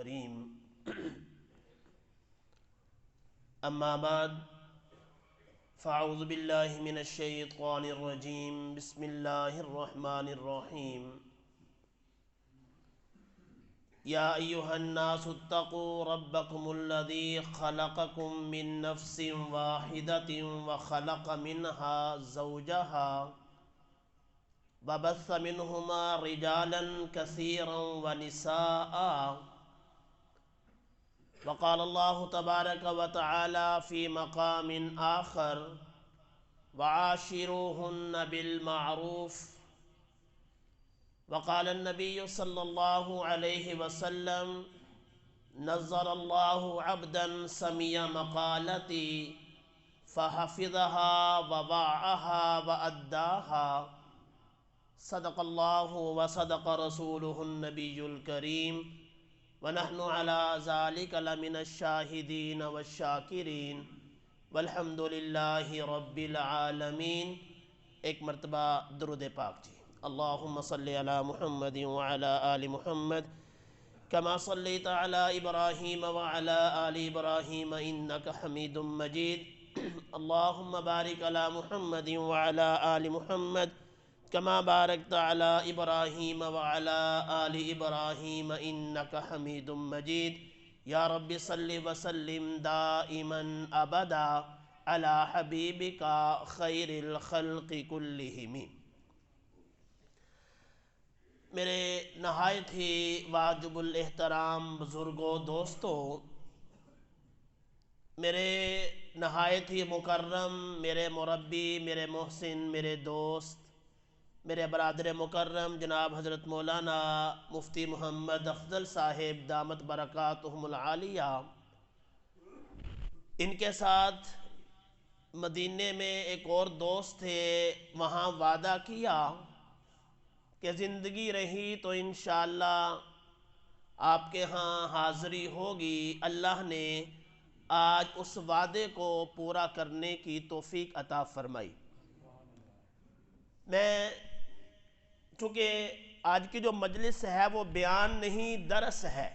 الكريم أما بعد فأعوذ بالله من الشيطان الرجيم بسم الله الرحمن الرحيم يا أيها الناس اتقوا ربكم الذي خلقكم من نفس واحدة وخلق منها زوجها وبث منهما رجالا كثيرا ونساء وقال الله تبارك وتعالى في مقام آخر وعاشروهن بالمعروف وقال النبي صلى الله عليه وسلم نزل الله عبدا سمع مقالتي فحفظها ووعاها وأداها صدق الله وصدق رسوله النبي الكريم ونحن على ذلك لمن الشاهدين والشاكرين والحمد لله رب العالمين۔ ایک مرتبہ درود پاک جی۔ اللہم صلی علی محمد وعلی آل محمد کما صلیت علی ابراہیم وعلی آل ابراہیم انک حمید مجید۔ اللہم بارک علی محمد وعلی آل محمد کما بارکت علی ابراہیم وعلی آل ابراہیم انک حمید مجید۔ یا رب صلی وسلم دائما ابدا علی حبیبک خیر الخلق کلہم۔ میرے نہایت ہی واجب الاحترام بزرگوں دوستوں، میرے نہایت ہی مکرم، میرے مربی، میرے محسن، میرے دوست، میرے برادر مکرم جناب حضرت مولانا مفتی محمد افضل صاحب دامت برکاتہم العالیہ، ان کے ساتھ مدینے میں ایک اور دوست تھے، وہاں وعدہ کیا کہ زندگی رہی تو انشاءاللہ آپ کے ہاں حاضری ہوگی۔ اللہ نے آج اس وعدے کو پورا کرنے کی توفیق عطا فرمائی۔ میں چونکہ آج کی جو مجلس ہے وہ بیان نہیں درس ہے،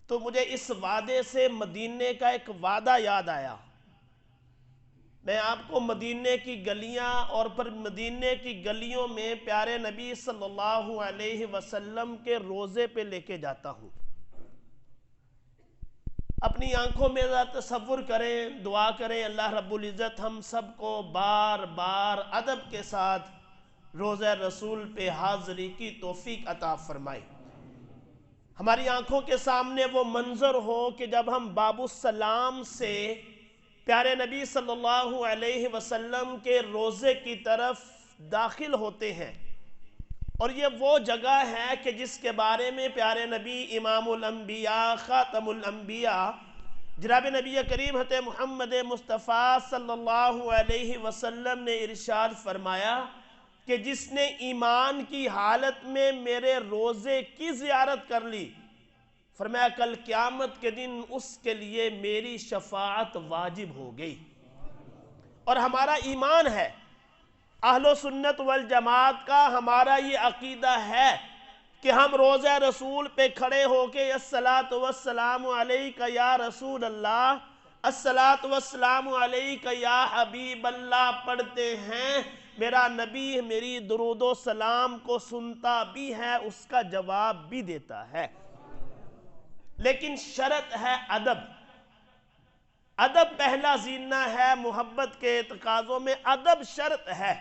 تو مجھے اس وعدے سے مدینے کا ایک وعدہ یاد آیا۔ میں آپ کو مدینے کی گلیاں اور پھر مدینے کی گلیوں میں پیارے نبی صلی اللہ علیہ وسلم کے روضے پہ لے کے جاتا ہوں۔ اپنی آنکھوں میں تصور کریں، دعا کریں اللہ رب العزت ہم سب کو بار بار ادب کے ساتھ روضہ رسول پہ حاضری کی توفیق عطا فرمائے۔ ہماری آنکھوں کے سامنے وہ منظر ہو کہ جب ہم باب السلام سے پیارے نبی صلی اللہ علیہ وسلم کے روضے کی طرف داخل ہوتے ہیں، اور یہ وہ جگہ ہے کہ جس کے بارے میں پیارے نبی امام الانبیاء خاتم الانبیاء جناب نبی کریم حضرت محمد مصطفیٰ صلی اللہ علیہ وسلم نے ارشاد فرمایا کہ جس نے ایمان کی حالت میں میرے روضے کی زیارت کر لی، فرمایا کل قیامت کے دن اس کے لیے میری شفاعت واجب ہو گئی۔ اور ہمارا ایمان ہے، اہل سنت والجماعت کا ہمارا یہ عقیدہ ہے کہ ہم روضہ رسول پہ کھڑے ہو کے الصلاۃ والسلام علیک یا رسول اللہ، الصلاۃ والسلام علیک یا حبیب اللہ پڑھتے ہیں۔ میرا نبی میری درود و سلام کو سنتا بھی ہے، اس کا جواب بھی دیتا ہے، لیکن شرط ہے ادب۔ ادب پہلا زینہ ہے، محبت کے تقاضوں میں ادب شرط ہے۔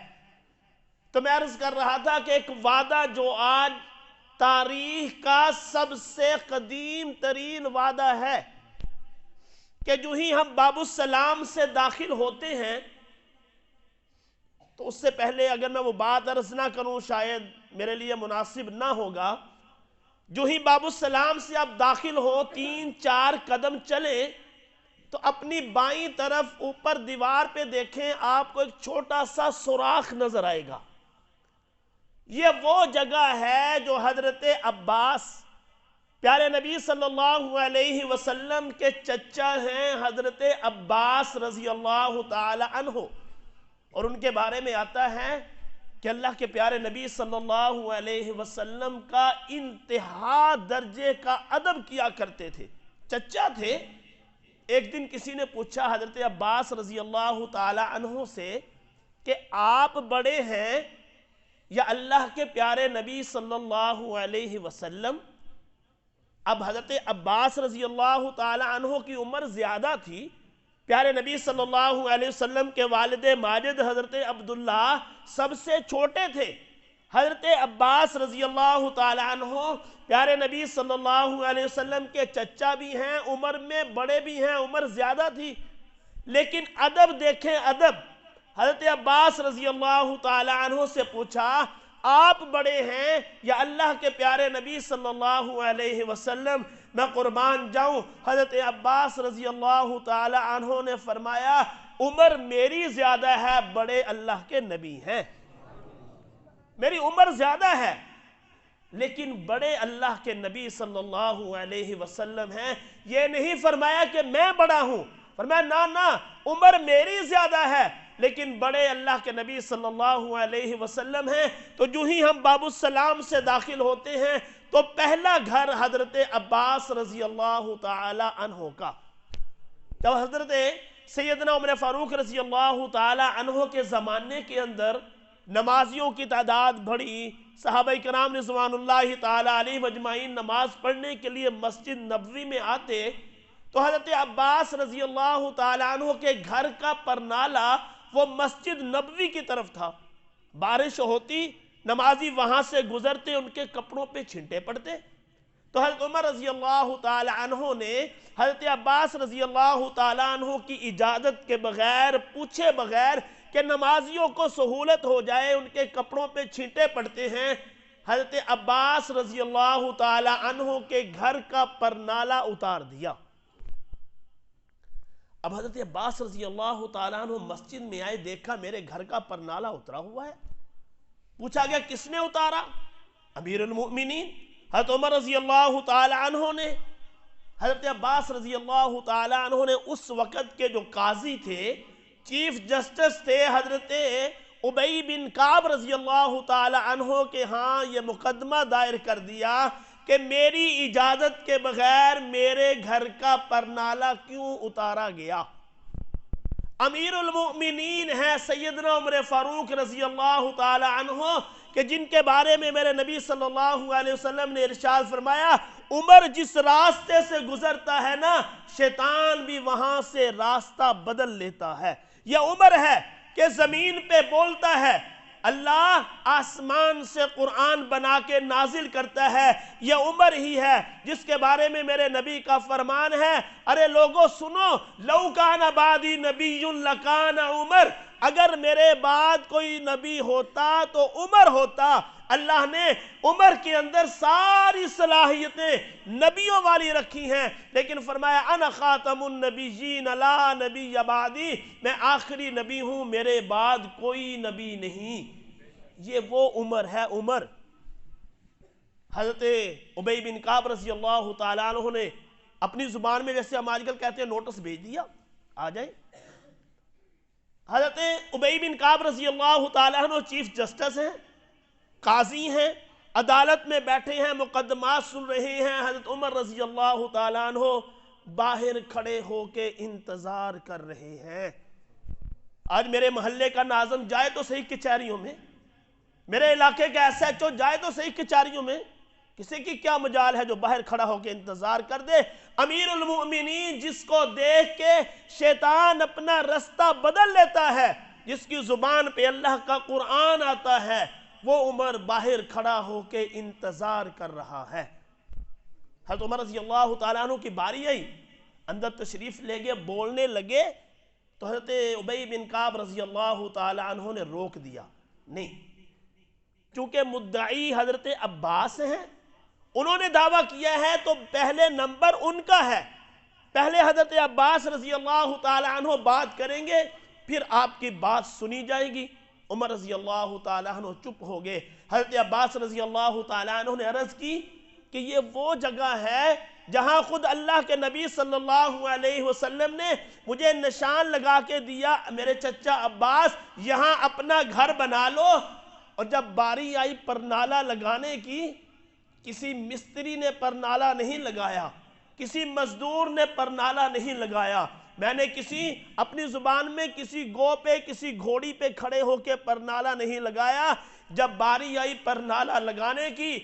تو میں عرض کر رہا تھا کہ ایک وعدہ جو آج تاریخ کا سب سے قدیم ترین وعدہ ہے کہ جو ہی ہم باب السلام سے داخل ہوتے ہیں، تو اس سے پہلے اگر میں وہ بات عرض نہ کروں شاید میرے لیے مناسب نہ ہوگا۔ جو ہی باب السلام سے آپ داخل ہو، 3-4 قدم چلیں تو اپنی بائیں طرف اوپر دیوار پہ دیکھیں، آپ کو ایک چھوٹا سا سوراخ نظر آئے گا۔ یہ وہ جگہ ہے جو حضرت عباس پیارے نبی صلی اللہ علیہ وسلم کے چچا ہیں، حضرت عباس رضی اللہ تعالی عنہ، اور ان کے بارے میں آتا ہے کہ اللہ کے پیارے نبی صلی اللہ علیہ وسلم کا انتہا درجے کا ادب کیا کرتے تھے، چچا تھے۔ ایک دن کسی نے پوچھا حضرت عباس رضی اللہ تعالی عنہ سے کہ آپ بڑے ہیں یا اللہ کے پیارے نبی صلی اللہ علیہ وسلم؟ اب حضرت عباس رضی اللہ تعالی عنہ کی عمر زیادہ تھی، پیارے نبی صلی اللہ علیہ وسلم کے والد ماجد حضرت عبداللہ سب سے چھوٹے تھے۔ حضرت عباس رضی اللہ تعالی عنہ پیارے نبی صلی اللہ علیہ وسلم کے چچا بھی ہیں، عمر میں بڑے بھی ہیں، عمر زیادہ تھی، لیکن ادب دیکھیں ادب۔ حضرت عباس رضی اللہ تعالی عنہ سے پوچھا آپ بڑے ہیں یا اللہ کے پیارے نبی صلی اللہ علیہ وسلم؟ میں قربان جاؤں، حضرت عباس رضی اللہ تعالی عنہ نے فرمایا عمر میری زیادہ ہے، بڑے اللہ کے نبی ہیں۔ میری عمر زیادہ ہے لیکن بڑے اللہ کے نبی صلی اللہ علیہ وسلم ہیں۔ یہ نہیں فرمایا کہ میں بڑا ہوں، فرمایا نا عمر میری زیادہ ہے لیکن بڑے اللہ کے نبی صلی اللہ علیہ وسلم ہیں۔ تو جو ہی ہم باب السلام سے داخل ہوتے ہیں تو پہلا گھر حضرت عباس رضی اللہ تعالی عنہ کا۔ جب حضرت سیدنا عمر فاروق رضی اللہ تعالی عنہ کے زمانے کے اندر نمازیوں کی تعداد بڑھی، صحابہ کرام رضوان اللہ تعالی علیہ مجمعین نماز پڑھنے کے لیے مسجد نبوی میں آتے تو حضرت عباس رضی اللہ تعالی عنہ کے گھر کا پرنالہ وہ مسجد نبوی کی طرف تھا۔ بارش ہوتی، نمازی وہاں سے گزرتے، ان کے کپڑوں پہ چھنٹے پڑتے، تو حضرت عمر رضی اللہ تعالی عنہ نے حضرت عباس رضی اللہ تعالی عنہ کی اجازت کے بغیر، پوچھے بغیر کہ نمازیوں کو سہولت ہو جائے، ان کے کپڑوں پہ چھنٹے پڑتے ہیں، حضرت عباس رضی اللہ تعالی عنہ کے گھر کا پرنالہ اتار دیا۔ اب حضرت عباس رضی اللہ تعالیٰ عنہ مسجد میں آئے، دیکھا میرے گھر کا پرنالہ اترا ہوا ہے۔ پوچھا گیا کس نے اتارا؟ امیر المؤمنین حضرت عمر رضی اللہ تعالیٰ عنہ نے۔ حضرت عباس رضی اللہ تعالیٰ عنہ نے اس وقت کے جو قاضی تھے، چیف جسٹس تھے، حضرت ابی بن کعب رضی اللہ تعالیٰ عنہ کے ہاں یہ مقدمہ دائر کر دیا کہ میری اجازت کے بغیر میرے گھر کا پرنالہ کیوں اتارا گیا؟ امیر المؤمنین ہے سیدنا عمر فاروق رضی اللہ تعالی عنہ کہ جن کے بارے میں میرے نبی صلی اللہ علیہ وسلم نے ارشاد فرمایا عمر جس راستے سے گزرتا ہے نا، شیطان بھی وہاں سے راستہ بدل لیتا ہے۔ یہ عمر ہے کہ زمین پہ بولتا ہے، اللہ آسمان سے قرآن بنا کے نازل کرتا ہے۔ یہ عمر ہی ہے جس کے بارے میں میرے نبی کا فرمان ہے، ارے لوگوں سنو، لو کان بعدی نبی لکان عمر، اگر میرے بعد کوئی نبی ہوتا تو عمر ہوتا۔ اللہ نے عمر کے اندر ساری صلاحیتیں نبیوں والی رکھی ہیں، لیکن فرمایا انا خاتم النبیین لا نبی بعدی، میں آخری نبی ہوں، میرے بعد کوئی نبی نہیں۔ یہ وہ عمر ہے عمر۔ حضرت ابی بن کعب رضی اللہ تعالیٰ عنہ نے اپنی زبان میں جیسے ہم آج کل کہتے ہیں نوٹس بھیج دیا، آ جائیں۔ حضرت ابی بن کعب رضی اللہ تعالیٰ عنہ چیف جسٹس ہیں، قاضی ہیں، عدالت میں بیٹھے ہیں، مقدمات سن رہے ہیں۔ حضرت عمر رضی اللہ تعالیٰ عنہ باہر کھڑے ہو کے انتظار کر رہے ہیں۔ آج میرے محلے کا ناظم جائے تو صحیح کچہریوں میں، میرے علاقے کا ایس ایچ او جائے تو صحیح کچہریوں میں، کسی کی کیا مجال ہے جو باہر کھڑا ہو کے انتظار کر دے؟ امیر المؤمنین جس کو دیکھ کے شیطان اپنا رستہ بدل لیتا ہے، جس کی زبان پہ اللہ کا قرآن آتا ہے، وہ عمر باہر کھڑا ہو کے انتظار کر رہا ہے۔ حضرت عمر رضی اللہ تعالیٰ عنہ کی باری آئی، اندر تشریف لے گئے، بولنے لگے تو حضرت ابی بن کعب رضی اللہ تعالیٰ عنہ نے روک دیا، نہیں، چونکہ مدعی حضرت عباس ہیں، انہوں نے دعویٰ کیا ہے تو پہلے نمبر ان کا ہے، پہلے حضرت عباس رضی اللہ تعالیٰ عنہ بات کریں گے، پھر آپ کی بات سنی جائے گی۔ عمر رضی اللہ تعالیٰ عنہ چپ ہو گئے۔ حضرت عباس رضی اللہ تعالیٰ عنہ نے عرض کی کہ یہ وہ جگہ ہے جہاں خود اللہ کے نبی صلی اللہ علیہ وسلم نے مجھے نشان لگا کے دیا، میرے چچا عباس یہاں اپنا گھر بنا لو، اور جب باری آئی پرنالہ لگانے کی، کسی مستری نے پرنالہ نہیں لگایا، کسی مزدور نے پرنالہ نہیں لگایا، میں نے اپنی زبان میں کسی گو پہ کسی گھوڑی پہ کھڑے ہو کے پرنالہ نہیں لگایا۔ جب باری آئی پرنالہ لگانے کی،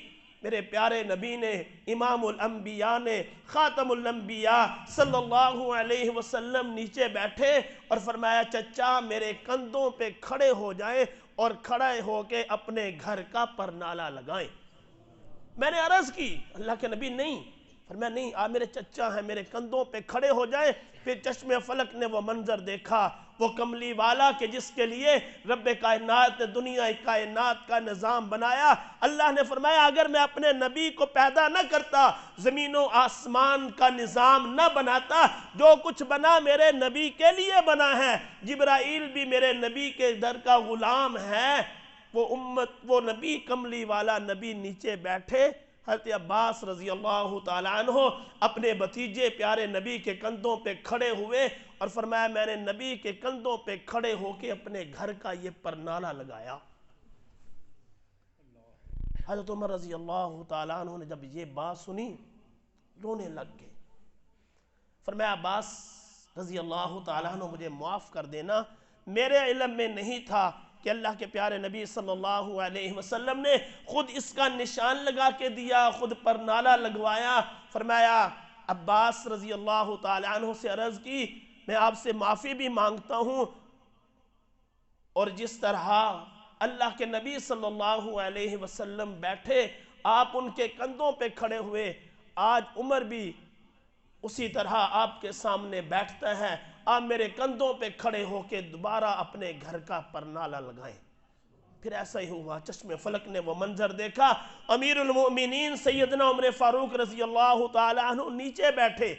میرے پیارے نبی نے، امام الانبیاء نے، خاتم الانبیاء صلی اللہ علیہ وسلم نیچے بیٹھے اور فرمایا چچا میرے کندھوں پہ کھڑے ہو جائیں اور کھڑے ہو کے اپنے گھر کا پرنالہ لگائیں۔ میں نے عرض کی، اللہ کے نبی نہیں، فرمایا نہیں، آپ میرے چچا ہیں، میرے کندھوں پہ کھڑے ہو جائیں۔ پھر چشم فلک نے وہ منظر دیکھا، وہ کملی والا کہ جس کے لیے رب کائنات نے دنیا کائنات کا نظام بنایا۔ اللہ نے فرمایا اگر میں اپنے نبی کو پیدا نہ کرتا، زمین و آسمان کا نظام نہ بناتا، جو کچھ بنا میرے نبی کے لیے بنا ہے۔ جبرائیل بھی میرے نبی کے در کا غلام ہے۔ وہ نبی کملی والا نبی نیچے بیٹھے، حضرت عباس رضی اللہ تعالیٰ عنہ اپنے بھتیجے پیارے نبی کے کندھوں پہ کھڑے ہوئے اور فرمایا میں نے نبی کے کندھوں پہ کھڑے ہو کے اپنے گھر کا یہ پرنالہ لگایا۔ حضرت عمر رضی اللہ تعالیٰ عنہ نے جب یہ بات سنی، رونے لگ گئے۔ فرمایا عباس رضی اللہ تعالیٰ عنہ مجھے معاف کر دینا، میرے علم میں نہیں تھا کہ اللہ کے پیارے نبی صلی اللہ علیہ وسلم نے خود اس کا نشان لگا کے دیا، خود پرنالہ لگوایا۔ فرمایا عباس رضی اللہ تعالیٰ عنہ سے عرض کی میں آپ سے معافی بھی مانگتا ہوں، اور جس طرح اللہ کے نبی صلی اللہ علیہ وسلم بیٹھے آپ ان کے کندھوں پہ کھڑے ہوئے، آج عمر بھی اسی طرح آپ کے سامنے بیٹھتا ہے، آپ میرے کندھوں پہ کھڑے ہو کے دوبارہ اپنے گھر کا پرنالہ لگائیں۔ پھر ایسا ہی ہوا، چشم فلک نے وہ منظر دیکھا، امیر المؤمنین سیدنا عمر فاروق رضی اللہ تعالیٰ عنہ نیچے بیٹھے،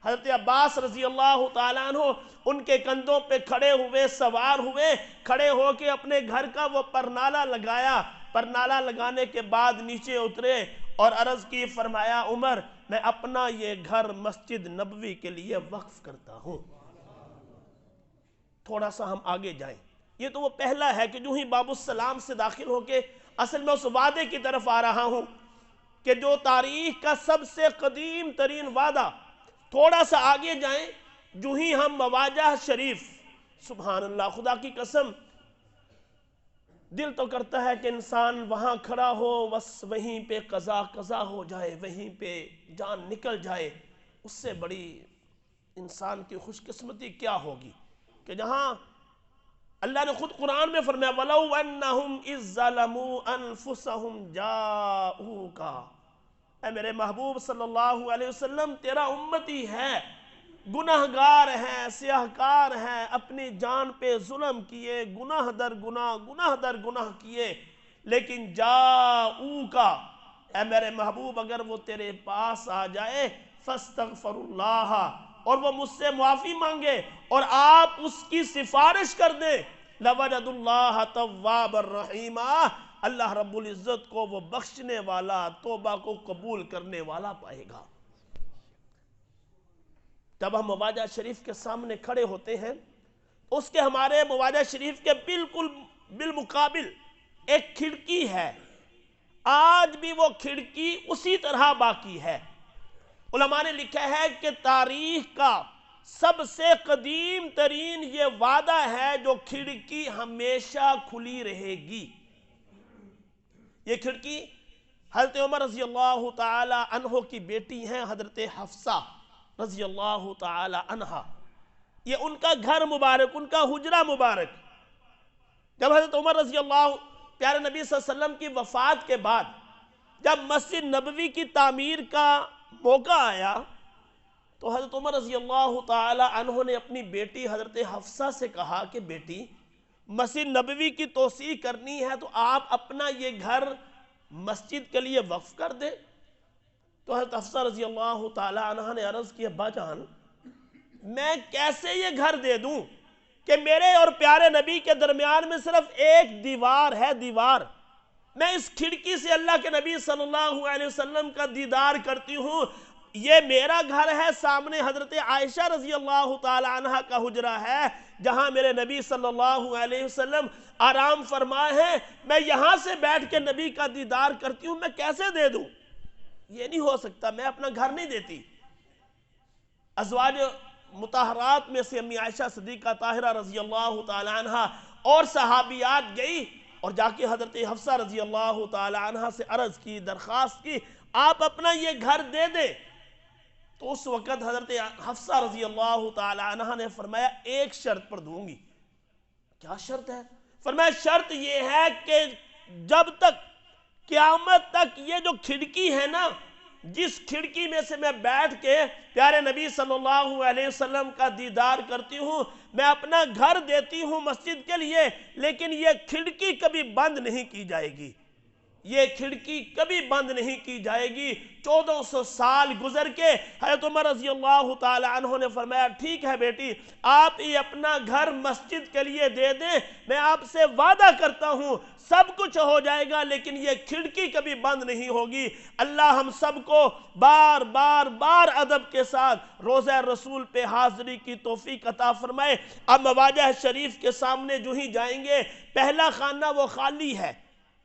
حضرت عباس رضی اللہ تعالیٰ عنہ ان کے کندھوں پہ کھڑے ہوئے، سوار ہوئے، کھڑے ہو کے اپنے گھر کا وہ پرنالہ لگایا۔ پرنالہ لگانے کے بعد نیچے اترے اور عرض کی، فرمایا عمر میں اپنا یہ گھر مسجد نبوی کے لیے وقف کرتا ہوں۔ تھوڑا سا ہم آگے جائیں، یہ تو وہ پہلا ہے کہ جو ہی باب السلام سے داخل ہو کے اصل میں اس وعدے کی طرف آ رہا ہوں کہ جو تاریخ کا سب سے قدیم ترین وعدہ۔ تھوڑا سا آگے جائیں، جو ہی ہم مواجہ شریف، سبحان اللہ، خدا کی قسم دل تو کرتا ہے کہ انسان وہاں کھڑا ہو، بس وہیں پہ قضا ہو جائے، وہیں پہ جان نکل جائے۔ اس سے بڑی انسان کی خوش قسمتی کیا ہوگی کہ جہاں اللہ نے خود قرآن میں فرمایا وَلَوْ أَنَّهُمْ إِذْ ظَلَمُوا أَنفُسَهُمْ جَاءُوكَ، اے میرے محبوب صلی اللہ علیہ وسلم تیرا امتی ہے، گناہگار ہیں، سیاہکار ہیں، اپنی جان پہ ظلم کیے، گناہ در گناہ کیے، لیکن جاؤوک، اے میرے محبوب اگر وہ تیرے پاس آ جائے فاستغفر اللہ، اور وہ مجھ سے معافی مانگے اور آپ اس کی سفارش کر دیں، لَوَجَدُ اللَّهَ تَوَّابًا رَحِيمًا، اللہ رب العزت کو وہ بخشنے والا، توبہ کو قبول کرنے والا پائے گا۔ جب ہم مواجہ شریف کے سامنے کھڑے ہوتے ہیں، اس کے ہمارے مواجہ شریف کے بالکل بالمقابل ایک کھڑکی ہے، آج بھی وہ کھڑکی اسی طرح باقی ہے۔ علماء نے لکھا ہے کہ تاریخ کا سب سے قدیم ترین یہ وعدہ ہے جو کھڑکی ہمیشہ کھلی رہے گی۔ یہ کھڑکی حضرت عمر رضی اللہ تعالی عنہ کی بیٹی ہیں حضرت حفصہ رضی اللہ تعالی عنہ، یہ ان کا گھر مبارک، ان کا حجرہ مبارک۔ جب حضرت عمر رضی اللہ پیارے نبی صلی اللہ علیہ وسلم کی وفات کے بعد جب مسجد نبوی کی تعمیر کا موقع آیا تو حضرت عمر رضی اللہ تعالی عنہ نے اپنی بیٹی حضرت حفصہ سے کہا کہ بیٹی مسجد نبوی کی توسیع کرنی ہے تو آپ اپنا یہ گھر مسجد کے لیے وقف کر دیں۔ تو حضرت حفصہ رضی اللہ تعالی عنہ نے عرض کی ابا جان میں کیسے یہ گھر دے دوں کہ میرے اور پیارے نبی کے درمیان میں صرف ایک دیوار ہے، دیوار، میں اس کھڑکی سے اللہ کے نبی صلی اللہ علیہ وسلم کا دیدار کرتی ہوں، یہ میرا گھر ہے، سامنے حضرت عائشہ رضی اللہ تعالی عنہ کا حجرہ ہے جہاں میرے نبی صلی اللہ علیہ وسلم آرام فرما ہے، میں یہاں سے بیٹھ کے نبی کا دیدار کرتی ہوں، میں کیسے دے دوں؟ یہ نہیں ہو سکتا، میں اپنا گھر نہیں دیتی۔ ازواج مطہرات میں سے امی عائشہ صدیقہ طاہرہ رضی اللہ تعالی عنہ اور صحابیات گئی اور جا کے حضرت حفصہ رضی اللہ تعالی عنہ سے عرض کی، درخواست کی، آپ اپنا یہ گھر دے دیں۔ تو اس وقت حضرت حفصہ رضی اللہ تعالی عنہ نے فرمایا ایک شرط پر دوں گی۔ کیا شرط ہے؟ فرمایا شرط یہ ہے کہ جب تک قیامت تک یہ جو کھڑکی ہے نا، جس کھڑکی میں سے میں بیٹھ کے پیارے نبی صلی اللہ علیہ وسلم کا دیدار کرتی ہوں، میں اپنا گھر دیتی ہوں مسجد کے لیے، لیکن یہ کھڑکی کبھی بند نہیں کی جائے گی، یہ کھڑکی کبھی بند نہیں کی جائے گی۔ 1400 سال گزر کے حضرت عمر رضی اللہ تعالی عنہ نے فرمایا ٹھیک ہے بیٹی، آپ یہ اپنا گھر مسجد کے لیے دے دیں، میں آپ سے وعدہ کرتا ہوں سب کچھ ہو جائے گا لیکن یہ کھڑکی کبھی بند نہیں ہوگی۔ اللہ ہم سب کو بار بار بار ادب کے ساتھ روضہ رسول پہ حاضری کی توفیق عطا فرمائے۔ اب مواجہ شریف کے سامنے جو ہی جائیں گے، پہلا خانہ وہ خالی ہے،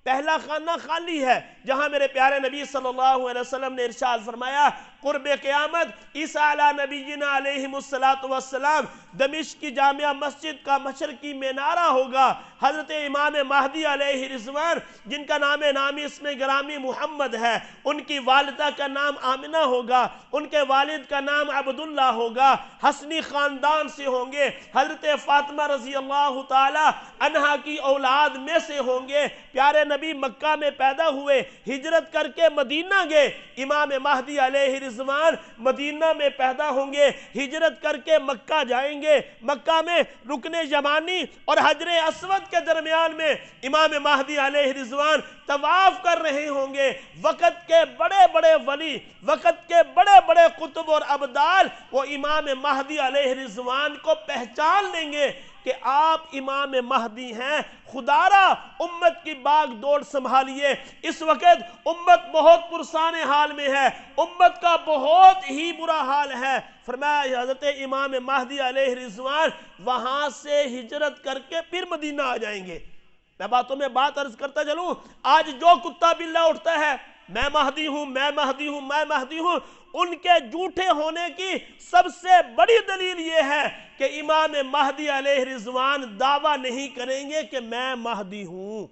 پہلا خانہ خالی ہے جہاں میرے پیارے نبی صلی اللہ علیہ وسلم نے ارشاد فرمایا قرب قیامت عیسیٰ علیہ نبینا علیہ السلام دمشق کی جامعہ مسجد کا مشرقی مینارہ ہوگا۔ حضرت امام مہدی علیہ رضوان جن کا نام نامی اسم گرامی محمد ہے، ان کی والدہ کا نام آمنہ ہوگا، ان کے والد کا نام عبداللہ ہوگا، حسنی خاندان سے ہوں گے، حضرت فاطمہ رضی اللہ تعالی عنہا کی اولاد میں سے ہوں گے۔ پیارے نبی مکہ میں پیدا ہوئے، ہجرت کر کے مدینہ گئے، امام مہدی علیہ رضوان مدینہ میں پیدا ہوں گے، ہجرت کر کے مکہ جائیں گے، مکہ میں رکن یمانی اور حجر اسود کے درمیان میں امام مہدی علیہ رضوان طواف کر رہے ہوں گے۔ وقت کے بڑے بڑے ولی، وقت کے بڑے بڑے قطب اور ابدال وہ امام مہدی علیہ رضوان کو پہچان لیں گے کہ آپ امام مہدی ہیں۔ خدارا امت کی باغ دوڑ سنبھالیے، اس وقت امت بہت پرسان حال میں ہے، امت کا بہت ہی برا حال ہے۔ فرمایا حضرت امام مہدی علیہ رضوان وہاں سے ہجرت کر کے پھر مدینہ آ جائیں گے۔ میں باتوں میں بات عرض کرتا چلوں، آج جو کتا بلہ اٹھتا ہے میں مہدی ہوں، میں مہدی ہوں، میں مہدی ہوں، ان کے جھوٹے ہونے کی سب سے بڑی دلیل یہ ہے کہ امام مہدی علیہ رضوان دعویٰ نہیں کریں گے کہ میں مہدی ہوں۔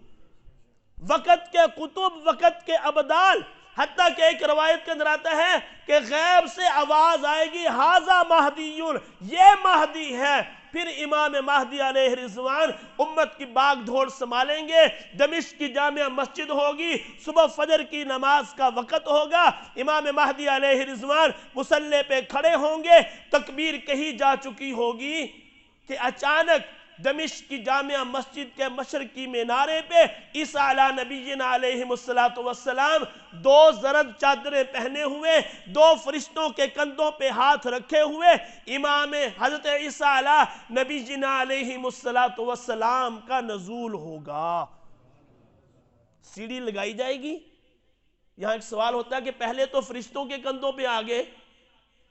وقت کے قطب، وقت کے ابدال، حتیٰ کہ ایک روایت کے اندر آتا ہے کہ غیب سے آواز آئے گی ھذا مہدیون، یہ مہدی ہے۔ پھر امام مہدی علیہ رضوان امت کی باغ دھوڑ سنبھالیں گے، دمشق کی جامعہ مسجد ہوگی، صبح فجر کی نماز کا وقت ہوگا، امام مہدی علیہ رضوان مصلی پہ کھڑے ہوں گے، تکبیر کہی جا چکی ہوگی کہ اچانک دمشق کی جامعہ مسجد کے مشرقی مینارے پہ عیسیٰ علیہ نبینا علیہ السلام دو زرد چادریں پہنے ہوئے، دو فرشتوں کے کندھوں پہ ہاتھ رکھے ہوئے امام حضرت عیسیٰ علیہ نبینا علیہ السلام کا نزول ہوگا۔ سیڑھی لگائی جائے گی۔ یہاں ایک سوال ہوتا ہے کہ پہلے تو فرشتوں کے کندھوں پہ آگے،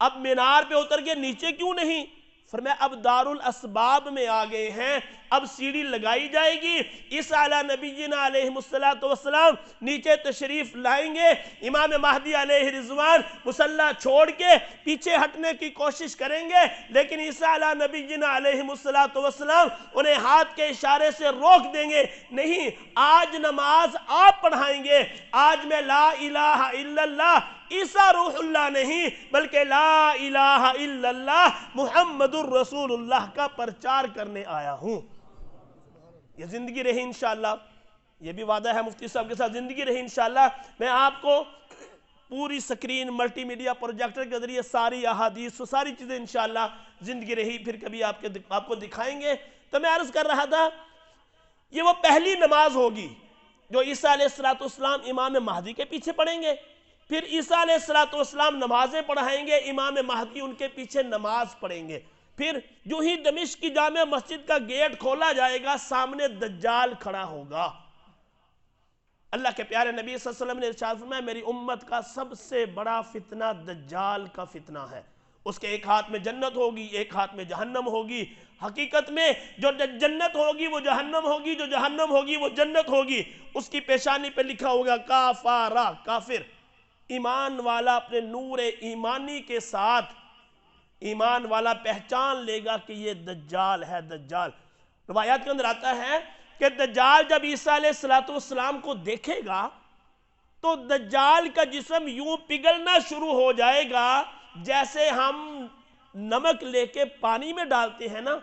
اب مینار پہ اتر کے نیچے کیوں نہیں؟ فرمایا اب دار الاسباب میں آگئے ہیں، اب سیڑھی لگائی جائے گی، عیسیٰ علیہ نبینا علیہ السلام نیچے تشریف لائیں گے، امام مہدی علیہ رضوان مصلی چھوڑ کے پیچھے ہٹنے کی کوشش کریں گے، لیکن عیسیٰ علیہ نبینا علیہ السلام انہیں ہاتھ کے اشارے سے روک دیں گے، نہیں آج نماز آپ پڑھائیں گے، آج میں لا الہ الا اللہ عیسیٰ روح اللہ نہیں بلکہ لا الہ الا اللہ محمد الرسول اللہ کا پرچار کرنے آیا ہوں۔ یہ زندگی رہی انشاءاللہ، یہ بھی وعدہ ہے مفتی صاحب کے ساتھ، زندگی رہی انشاءاللہ میں آپ کو پوری سکرین ملٹی میڈیا پروجیکٹر کے ذریعے ساری احادیث ساری چیزیں انشاءاللہ زندگی رہی پھر کبھی آپ کو دکھائیں گے۔ تو میں عرض کر رہا تھا یہ وہ پہلی نماز ہوگی جو عیسیٰ علیہ السلام امام مہدی کے پیچھے پڑھیں گے، پھر عیسیٰ علیہ السلام نمازیں پڑھائیں گے، امام مہدی ان کے پیچھے نماز پڑھیں گے، پھر جو ہی دمشق کی جامع مسجد کا گیٹ کھولا جائے گا سامنے دجال کھڑا ہوگا۔ اللہ کے پیارے نبی صلی اللہ علیہ وسلم نے ارشاد فرمایا میری امت کا سب سے بڑا فتنہ دجال کا فتنہ ہے، اس کے ایک ہاتھ میں جنت ہوگی، ایک ہاتھ میں جہنم ہوگی۔ حقیقت میں جو جنت ہوگی وہ جہنم ہوگی، جو جہنم ہوگی وہ جنت ہوگی۔ اس کی پیشانی پہ لکھا ہوگا کافارہ، کافر۔ ایمان والا اپنے نور ایمانی کے ساتھ ایمان والا پہچان لے گا کہ یہ دجال ہے، دجال۔ روایات کے اندر آتا ہے کہ دجال جب عیسیٰ علیہ السلام کو دیکھے گا تو دجال کا جسم یوں پگھلنا شروع ہو جائے گا جیسے ہم نمک لے کے پانی میں ڈالتے ہیں نا،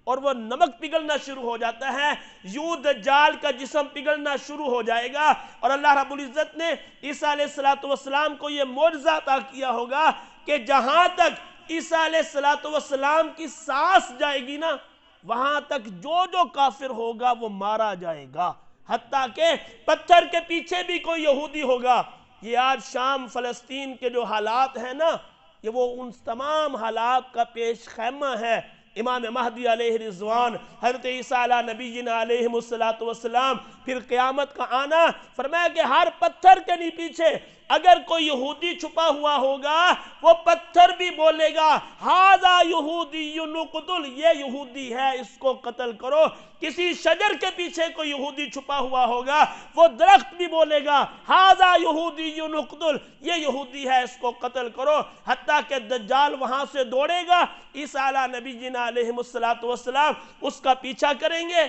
اور وہ نمک پگھلنا شروع ہو جاتا ہے، یوں دجال کا جسم پگھلنا شروع ہو جائے گا۔ اور اللہ رب العزت نے عیسیٰ علیہ السلام کو یہ معجزہ عطا کیا ہوگا کہ جہاں تک عیسیٰ علیہ السلام کی سانس جائے گی نا، وہاں تک جو کافر ہوگا وہ مارا جائے گا، حتیٰ کہ پتھر کے پیچھے بھی کوئی یہودی ہوگا۔ یہ آج شام فلسطین کے جو حالات ہیں نا، یہ وہ ان تمام حالات کا پیش خیمہ ہے۔ امام مہدی علیہ رضوان، حضرت عیسیٰ علیہ نبینا علیہ السلام، پھر قیامت کا آنا، فرمایا کہ ہر پتھر کے پیچھے اگر کوئی یہودی چھپا ہوا ہوگا وہ پتھر بھی بولے گا ھذا یہودی نقتل، یہ یہودی ہے اس کو قتل کرو۔ کسی شجر کے پیچھے کوئی یہودی چھپا ہوا ہوگا وہ درخت بھی بولے گا ھذا یہودی نقتل، یہ یہودی ہے اس کو قتل کرو، حتیٰ کہ دجال وہاں سے دوڑے گا، عیسیٰ علیہ نبینا علیہ السلام اس کا پیچھا کریں گے۔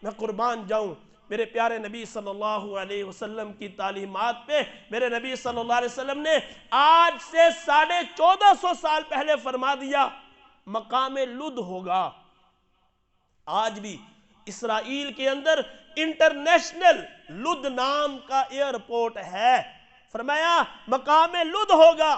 میں قربان جاؤں میرے پیارے نبی صلی اللہ علیہ وسلم کی تعلیمات پہ۔ میرے نبی صلی اللہ علیہ وسلم نے آج سے 1450 سال پہلے فرما دیا مقام لد ہوگا۔ آج بھی اسرائیل کے اندر انٹرنیشنل لد نام کا ایئرپورٹ ہے، فرمایا مقام لد ہوگا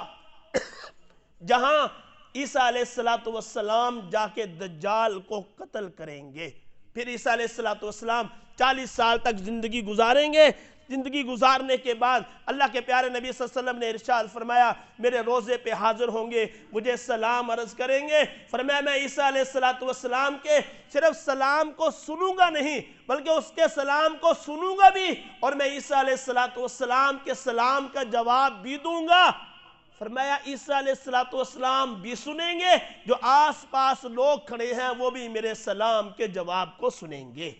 جہاں عیسیٰ علیہ السلام جا کے دجال کو قتل کریں گے۔ پھر عیسیٰ علیہ السلام 40 سال تک زندگی گزاریں گے۔ زندگی گزارنے کے بعد اللہ کے پیارے نبی صلی اللہ علیہ وسلم نے ارشاد فرمایا میرے روزے پہ حاضر ہوں گے، مجھے سلام عرض کریں گے۔ فرمایا میں عیسیٰ علیہ السلام کے صرف سلام کو سنوں گا نہیں بلکہ اس کے سلام کو سنوں گا بھی، اور میں عیسیٰ علیہ السلام کے سلام کا جواب بھی دوں گا۔ فرمایا عیسیٰ علیہ السلام بھی سنیں گے، جو آس پاس لوگ کھڑے ہیں وہ بھی میرے سلام کے جواب کو سنیں گے۔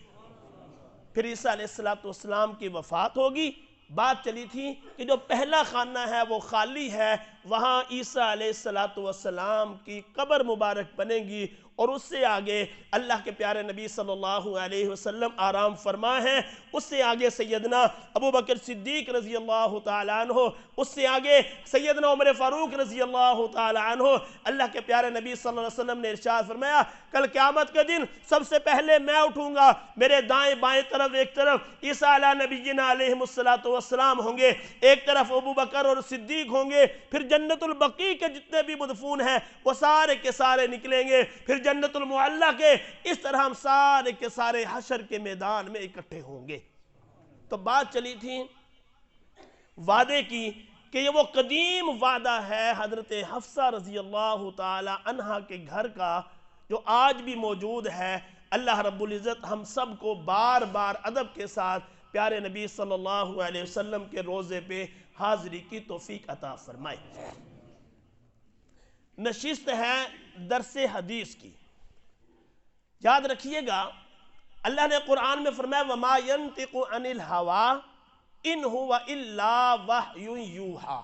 پھر عیسیٰ علیہ السلام کی وفات ہوگی۔ بات چلی تھی کہ جو پہلا خانہ ہے وہ خالی ہے، وہاں عیسیٰ علیہ السلام کی قبر مبارک بنے گی، اور اس سے آگے اللہ کے پیارے نبی صلی اللہ علیہ وسلم آرام فرما ہیں۔ اس سے آگے سیدنا ابو بکر صدیق رضی اللہ تعالیٰ عنہ، اس سے آگے سیدنا عمر فاروق رضی اللہ تعالیٰ عنہ۔ اللہ کے پیارے نبی صلی اللہ علیہ وسلم نے ارشاد فرمایا کل قیامت کے دن سب سے پہلے میں اٹھوں گا، میرے دائیں بائیں طرف ایک طرف عیسیٰ علیہ نبینا علیہ السلام ہوں گے، ایک طرف ابو بکر اور صدیق ہوں گے، پھر جنت البقیع کے جتنے بھی مدفون ہیں وہ سارے کے سارے نکلیں گے، پھر جنت المعلا کے، اس طرح ہم سارے کے سارے حشر کے میدان میں اکٹھے ہوں گے۔ تو بات چلی تھی وعدے کی کہ یہ وہ قدیم وعدہ ہے حضرت حفصہ رضی اللہ تعالی عنہا کے گھر کا جو آج بھی موجود ہے۔ اللہ رب العزت ہم سب کو بار بار ادب کے ساتھ پیارے نبی صلی اللہ علیہ وسلم کے روزے پہ حاضری کی توفیق عطا فرمائے۔ نشست ہے درس حدیث کی۔ یاد رکھیے گا اللہ نے قرآن میں فرمایا وَمَا يَنْتِقُ عَنِ الْهَوَىٰ إِنْ هُوَ إِلَّا وَحْيٌ يُوحَىٰ۔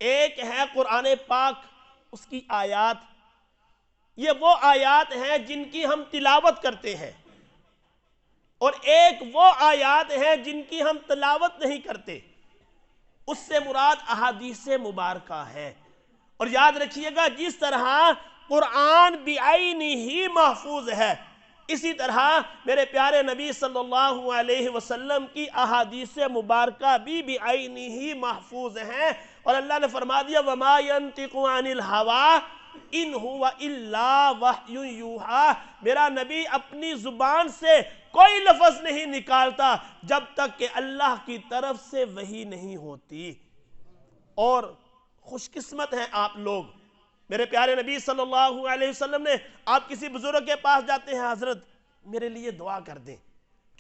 ایک ہے قرآن پاک، اس کی آیات، یہ وہ آیات ہیں جن کی ہم تلاوت کرتے ہیں، اور ایک وہ آیات ہیں جن کی ہم تلاوت نہیں کرتے، اس سے مراد احادیث مبارکہ ہے۔ اور یاد رکھیے گا جس طرح قرآن بعینہ ہی محفوظ ہے، اسی طرح میرے پیارے نبی صلی اللہ علیہ وسلم کی احادیث مبارکہ بھی بعینہ ہی محفوظ ہیں۔ اور اللہ نے فرما دیا وَمَا يَنْتِقُ عَنِ الْهَوَىٰ إِنْ هُوَ إِلَّا وَحْيٌ يُوحَىٰ۔ میرا نبی اپنی زبان سے کوئی لفظ نہیں نکالتا جب تک کہ اللہ کی طرف سے وحی نہیں ہوتی۔ اور خوش قسمت ہیں آپ لوگ، میرے پیارے نبی صلی اللہ علیہ وسلم نے، آپ کسی بزرگ کے پاس جاتے ہیں حضرت میرے لیے دعا کر دیں،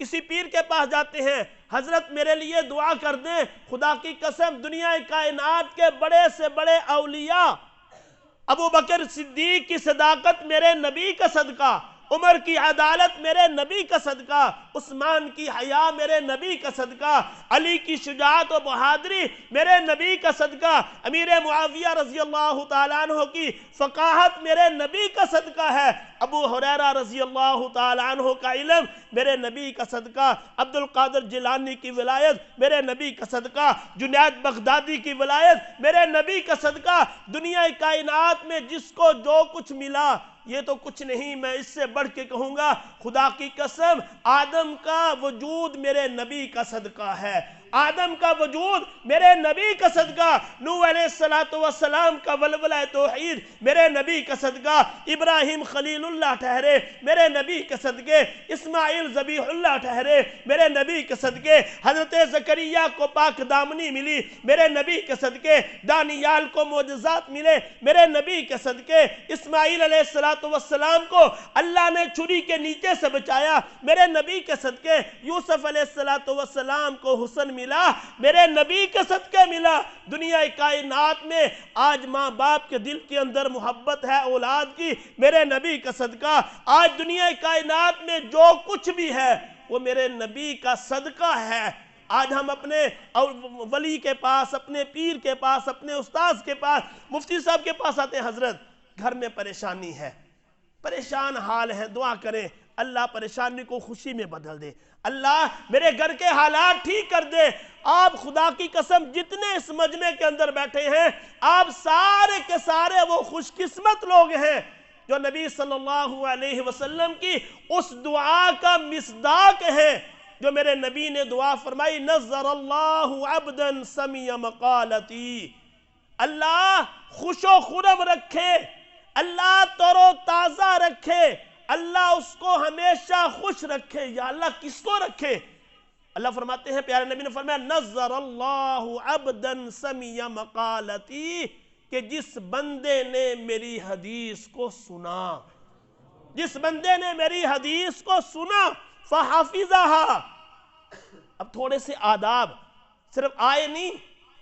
کسی پیر کے پاس جاتے ہیں، حضرت میرے لیے دعا کر دیں، خدا کی قسم دنیا کائنات کے بڑے سے بڑے اولیاء، ابو بکر صدیق کی صداقت میرے نبی کا صدقہ، عمر کی عدالت میرے نبی کا صدقہ، عثمان کی حیا میرے نبی کا صدقہ، علی کی شجاعت و بہادری میرے نبی کا صدقہ، امیر معاویہ رضی اللہ تعالیٰ عنہ کی فقاہت میرے نبی کا صدقہ ہے، ابو ہریرہ رضی اللہ تعالیٰ عنہ کا علم میرے نبی کا صدقہ، عبد القادر جیلانی کی ولایت میرے نبی کا صدقہ، جنید بغدادی کی ولایت میرے نبی کا صدقہ، دنیا کائنات میں جس کو جو کچھ ملا یہ تو کچھ نہیں، میں اس سے بڑھ کے کہوں گا خدا کی قسم آدم کا وجود میرے نبی کا صدقہ ہے، آدم کا وجود میرے نبی کا صدقہ، نوح علیہ السلام کا ولولہ توحید میرے نبی کا صدقہ، ابراہیم خلیل اللہ ٹھہرے میرے نبی کے صدقے، اسماعیل ذبیح اللہ ٹھہرے میرے نبی کے صدقے، حضرت زکریا کو پاک دامنی ملی میرے نبی کے صدقے، دانیال کو معجزات ملے میرے نبی کے صدقے، اسماعیل علیہ السلام کو اللہ نے چھری کے نیچے سے بچایا میرے نبی کے صدقے، یوسف علیہ السلام کو حسن ملا میرے نبی کے صدقے ملا، دنیا کائنات میں آج ماں باپ کے دل کے اندر محبت ہے اولاد کی میرے نبی کا صدقہ، آج دنیا کائنات میں جو کچھ بھی ہے وہ میرے نبی کا صدقہ ہے۔ آج ہم اپنے ولی کے پاس، اپنے پیر کے پاس، اپنے استاذ کے پاس، مفتی صاحب کے پاس آتے ہیں، حضرت گھر میں پریشانی ہے، پریشان حال ہے، دعا کریں اللہ پریشانی کو خوشی میں بدل دے، اللہ میرے گھر کے حالات ٹھیک کر دے۔ آپ خدا کی قسم جتنے اس مجمع کے اندر بیٹھے ہیں آپ سارے کے سارے وہ خوش قسمت لوگ ہیں جو نبی صلی اللہ علیہ وسلم کی اس دعا کا مصداق ہے جو میرے نبی نے دعا فرمائی، نظر اللہ عبدا سمع مقالتی، اللہ خوش و خرم رکھے، اللہ تر و تازہ رکھے، اللہ اس کو ہمیشہ خوش رکھے۔ یا اللہ کس کو رکھے؟ اللہ فرماتے ہیں، پیارے نبی نے فرمایا نظر اللہ عبدا سمع مقالتی، کہ جس بندے نے میری حدیث کو سنا، جس بندے نے میری حدیث کو سنا فحفظہا۔ اب تھوڑے سے آداب، صرف آئے نہیں،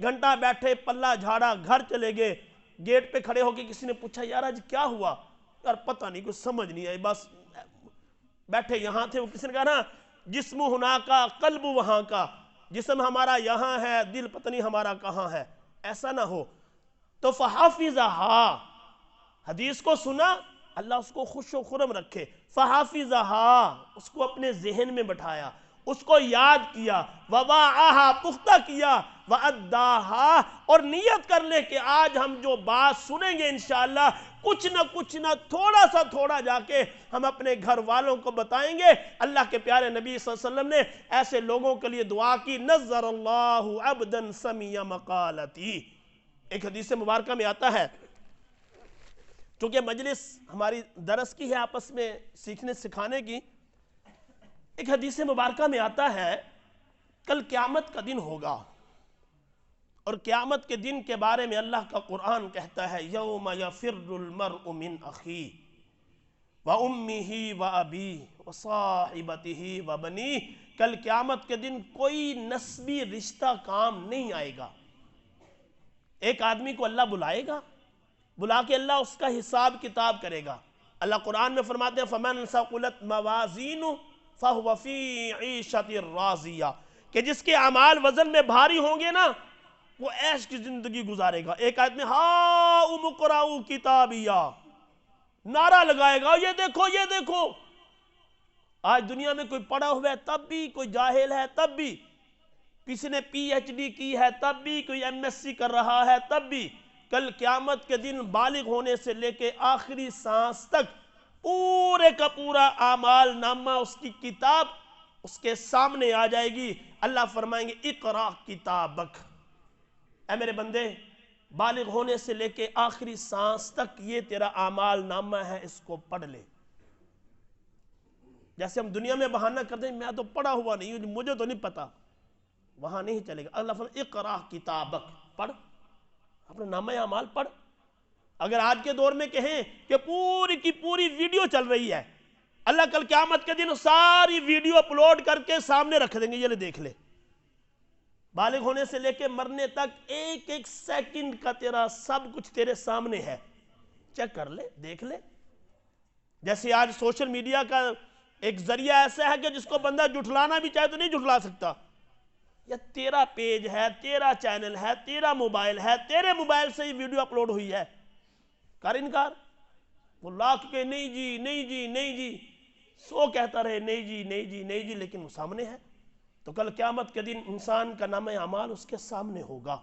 گھنٹہ بیٹھے، پلہ جھاڑا، گھر چلے گئے، گیٹ پہ کھڑے ہو کے کسی نے پوچھا یار آج کیا ہوا؟ یار پتہ نہیں، کچھ سمجھ نہیں آئی، بس بیٹھے یہاں تھے، وہ کسی نے کہا نا جسم ہنا کا قلب وہاں کا، جسم ہمارا یہاں ہے، دل پتہ نہیں ہمارا کہاں ہے، ایسا نہ ہو۔ تو فحافظہا، حدیث کو سنا، اللہ اس کو خوش و خرم رکھے، فحافظہا، اس کو اپنے ذہن میں بٹھایا، اس کو یاد کیا، وواعہا، پختہ کیا، واداہا، اور نیت کر لے کہ آج ہم جو بات سنیں گے انشاءاللہ کچھ نہ تھوڑا سا تھوڑا جا کے ہم اپنے گھر والوں کو بتائیں گے۔ اللہ کے پیارے نبی صلی اللہ علیہ وسلم نے ایسے لوگوں کے لیے دعا کی، نظر اللہ عبدا سمع مقالتی۔ ایک حدیث مبارکہ میں آتا ہے، چونکہ مجلس ہماری درس کی ہے، آپس میں سیکھنے سکھانے کی، ایک حدیث مبارکہ میں آتا ہے کل قیامت کا دن ہوگا، اور قیامت کے دن کے بارے میں اللہ کا قرآن کہتا ہے، یوم یفر المرء من اخیہ وامہ وابیہ وصاحبتہ وبنیہ، کل قیامت کے دن کوئی نسبی رشتہ کام نہیں آئے گا۔ ایک آدمی کو اللہ بلائے گا، بلا کے اللہ اس کا حساب کتاب کرے گا۔ اللہ قرآن میں فرماتے ہیں فمن ثقلت موازینہ فہو فی عیشۃ راضیہ، کہ جس کے اعمال وزن میں بھاری ہوں گے نا وہ عیش کی زندگی گزارے گا۔ ایک آدمی ہاؤم اقرؤوا کتابیہ نعرہ لگائے گا، یہ دیکھو یہ دیکھو۔ آج دنیا میں کوئی پڑھا ہوا ہے تب بھی، کوئی جاہل ہے تب بھی، کسی نے پی ایچ ڈی کی ہے تب بھی، کوئی ایم ایس سی کر رہا ہے تب بھی، کل قیامت کے دن بالغ ہونے سے لے کے آخری سانس تک پورے کا پورا اعمال نامہ، اس کی کتاب اس کے سامنے آ جائے گی۔ اللہ فرمائیں گے اقرا کتابک، اے میرے بندے بالغ ہونے سے لے کے آخری سانس تک یہ تیرا اعمال نامہ ہے، اس کو پڑھ لے۔ جیسے ہم دنیا میں بہانہ کرتے ہیں میں تو پڑھا ہوا نہیں ہوں، مجھے تو نہیں پتا، وہاں نہیں چلے گا۔ اللہ فرمائے اقرا کتابک، پڑھ اپنا نامہ اعمال پڑھ۔ اگر آج کے دور میں کہیں کہ پوری کی پوری ویڈیو چل رہی ہے، اللہ کل قیامت کے دن ساری ویڈیو اپلوڈ کر کے سامنے رکھ دیں گے، یہ لے دیکھ لے، بالغ ہونے سے لے کے مرنے تک ایک ایک سیکنڈ کا تیرا سب کچھ تیرے سامنے ہے، چیک کر لے، دیکھ لے۔ جیسے آج سوشل میڈیا کا ایک ذریعہ ایسا ہے کہ جس کو بندہ جھٹلانا بھی چاہے تو نہیں جھٹلا سکتا، یا تیرا پیج ہے، تیرا چینل ہے، تیرا موبائل ہے، تیرے موبائل سے ہی ویڈیو اپلوڈ ہوئی ہے، کر انکار؟ وہ لاکھ کے نہیں جی نہیں جی نہیں جی، 100 کہتا رہے نہیں جی نہیں جی نہیں جی، لیکن وہ سامنے ہے۔ تو کل قیامت کے دن انسان کا نام اعمال اس کے سامنے ہوگا۔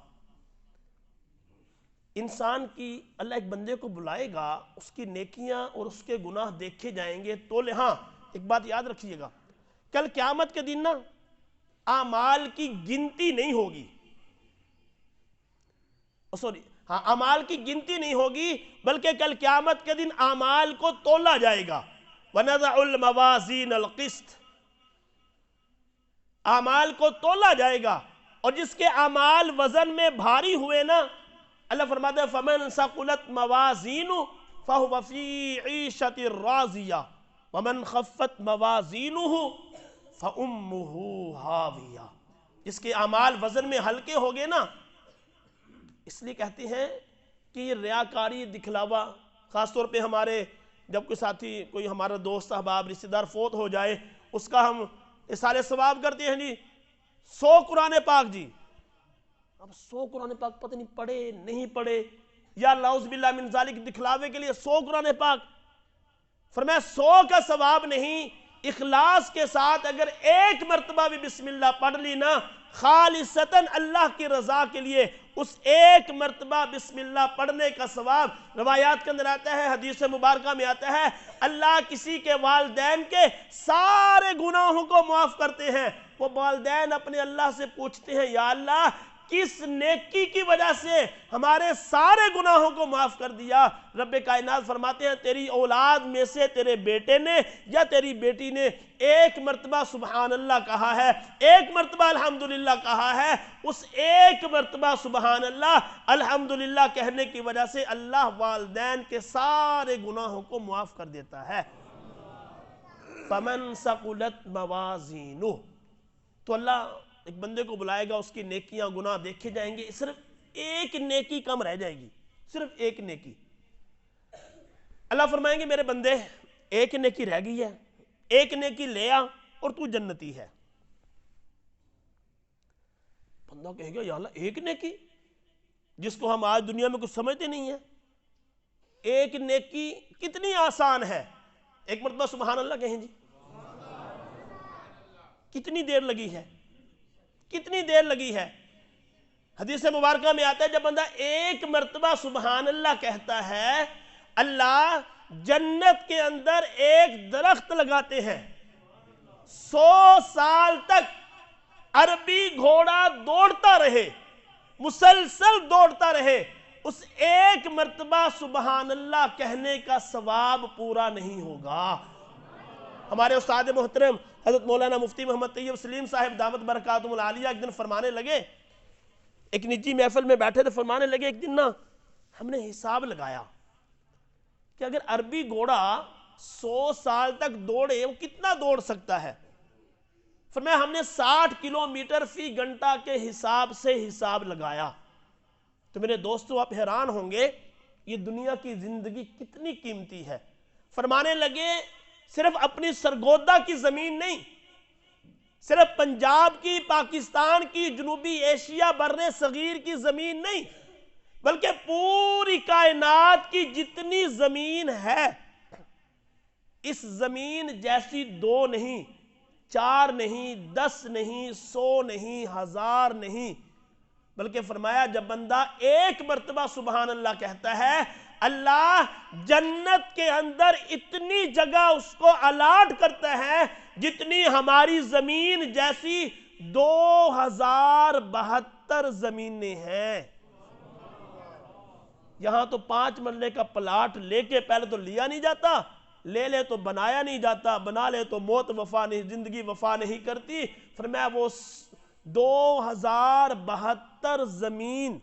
انسان کی اللہ ایک بندے کو بلائے گا، اس کی نیکیاں اور اس کے گناہ دیکھے جائیں گے تو ہاں ایک بات یاد رکھیے گا، کل قیامت کے دن نا اعمال کی گنتی نہیں ہوگی، ہاں اعمال کی گنتی نہیں ہوگی، بلکہ کل قیامت کے دن اعمال کو تولا جائے گا۔ وَنَضَعُ الْمَوَازِينَ الْقِسْطَ، اعمال کو تولا جائے گا، اور جس کے اعمال وزن میں بھاری ہوئے نا، اللہ فرماتا ہے فَمَنْ ثَقُلَتْ مَوَازِينُهُ فَهُوَ فِي عِيشَةٍ رَاضِيَةٍ وَمَنْ خَفَّتْ مَوَازِينُهُ فَأُمُّهُ هَاوِيَةٌ۔ جس کے اعمال وزن میں ہلکے ہو گئے نا، اس لیے کہتے ہیں کہ یہ ریاکاری دکھلاوا، خاص طور پہ ہمارے جب کوئی ساتھی، کوئی ہمارا دوست احباب رشتہ دار فوت ہو جائے، اس کا ہم اِصالِ ثواب کرتے ہیں جی 100 قرآن پاک جی، اب 100 قرآن پاک پتہ نہیں پڑھے نہیں پڑھے، یا نعوذ باللہ من ذالک دکھلاوے کے لیے 100 قرآن پاک، فرمایا 100 کا ثواب نہیں، اخلاص کے ساتھ اگر ایک مرتبہ بھی بسم اللہ پڑھ لی نا، خالصتاً اللہ کی رضا کے لیے، اس ایک مرتبہ بسم اللہ پڑھنے کا ثواب، روایات کے اندر آتا ہے، حدیث مبارکہ میں آتا ہے، اللہ کسی کے والدین کے سارے گناہوں کو معاف کرتے ہیں۔ وہ والدین اپنے اللہ سے پوچھتے ہیں یا اللہ کس نیکی کی وجہ سے ہمارے سارے گناہوں کو معاف کر دیا؟ رب کائنات فرماتے ہیں تیری اولاد میں سے تیرے بیٹے نے یا تیری بیٹی نے ایک مرتبہ سبحان اللہ کہا ہے، ایک مرتبہ الحمدللہ کہا ہے، اس ایک مرتبہ سبحان اللہ الحمدللہ کہنے کی وجہ سے اللہ والدین کے سارے گناہوں کو معاف کر دیتا ہے۔ فَمَنْ ثَقُلَتْ مَوَازِينُهُ، تو اللہ ایک بندے کو بلائے گا، اس کی نیکیاں گناہ دیکھے جائیں گے، صرف ایک نیکی کم رہ جائے گی، صرف ایک نیکی۔ اللہ فرمائیں گے میرے بندے ایک نیکی رہ گئی ہے، ایک نیکی لے آ اور تو جنتی ہے۔ بندہ کہے گا یا اللہ ایک نیکی، جس کو ہم آج دنیا میں کچھ سمجھتے نہیں ہیں، ایک نیکی کتنی آسان ہے۔ ایک مرتبہ سبحان اللہ کہیں جی، کتنی دیر لگی ہے، کتنی دیر لگی ہے۔ حدیث مبارکہ میں آتا ہے جب بندہ ایک مرتبہ سبحان اللہ کہتا ہے، اللہ جنت کے اندر ایک درخت لگاتے ہیں، 100 سال تک عربی گھوڑا دوڑتا رہے، مسلسل دوڑتا رہے، اس ایک مرتبہ سبحان اللہ کہنے کا ثواب پورا نہیں ہوگا۔ ہمارے استاد محترم حضرت مولانا مفتی محمد طیب سلیم صاحب دامت برکاتہم العالیہ ایک دن فرمانے لگے، ایک نجی محفل میں بیٹھے تھے، فرمانے لگے ایک دن نا ہم نے حساب لگایا کہ اگر عربی گھوڑا 100 سال تک دوڑے وہ کتنا دوڑ سکتا ہے؟ فرمایا ہم نے 60 کلومیٹر فی گھنٹہ کے حساب سے حساب لگایا۔ تو میرے دوستو آپ حیران ہوں گے یہ دنیا کی زندگی کتنی قیمتی ہے۔ فرمانے لگے صرف اپنی سرگودا کی زمین نہیں، صرف پنجاب کی، پاکستان کی، جنوبی ایشیا بر صغیر کی زمین نہیں، بلکہ پوری کائنات کی جتنی زمین ہے، اس زمین جیسی 2 نہیں، 4 نہیں، 10 نہیں، 100 نہیں، 1000 نہیں، بلکہ فرمایا جب بندہ ایک مرتبہ سبحان اللہ کہتا ہے، اللہ جنت کے اندر اتنی جگہ اس کو الاٹ کرتا ہے جتنی ہماری زمین جیسی 2072 زمینیں ہیں۔ یہاں تو 5 مرلے کا پلاٹ لے کے پہلے تو لیا نہیں جاتا، لے لے تو بنایا نہیں جاتا، بنا لے تو موت وفا نہیں، زندگی وفا نہیں کرتی۔ فرمایا وہ 2072 زمین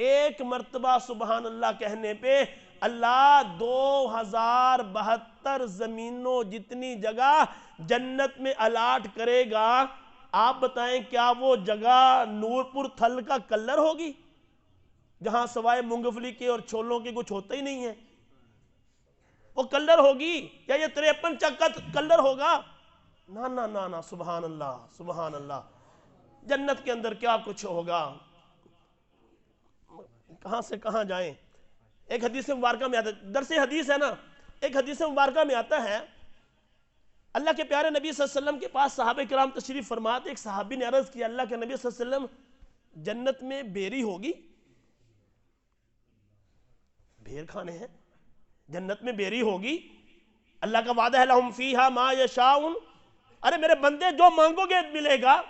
ایک مرتبہ سبحان اللہ کہنے پہ اللہ 2072 زمینوں جتنی جگہ جنت میں الاٹ کرے گا. آپ بتائیں کیا وہ جگہ نورپور تھل کا کلر ہوگی جہاں سوائے مونگ پھلی کے اور چھولوں کے کچھ ہوتا ہی نہیں ہے؟ وہ کلر ہوگی یا یہ 53 چکا کلر ہوگا؟ نا نا نا نا. سبحان اللہ سبحان اللہ. جنت کے اندر کیا کچھ ہوگا، کہاں سے کہاں جائیں. ایک حدیث مبارکہ میں آتا ہے، درس حدیث ہے نا، ایک حدیث مبارکہ میں آتا ہے اللہ کے پیارے نبی صلی اللہ علیہ وسلم کے پاس صحابہ کرام تشریف فرماتے. ایک صحابی نے عرض کیا اللہ کے نبی صلی اللہ علیہ وسلم جنت میں بیری ہوگی؟ بھیر کھانے ہیں جنت میں بیری ہوگی؟ اللہ کا وعدہ ہے لہم فیہا ما یشاؤن. ارے میرے بندے جو مانگو گے ملے گا.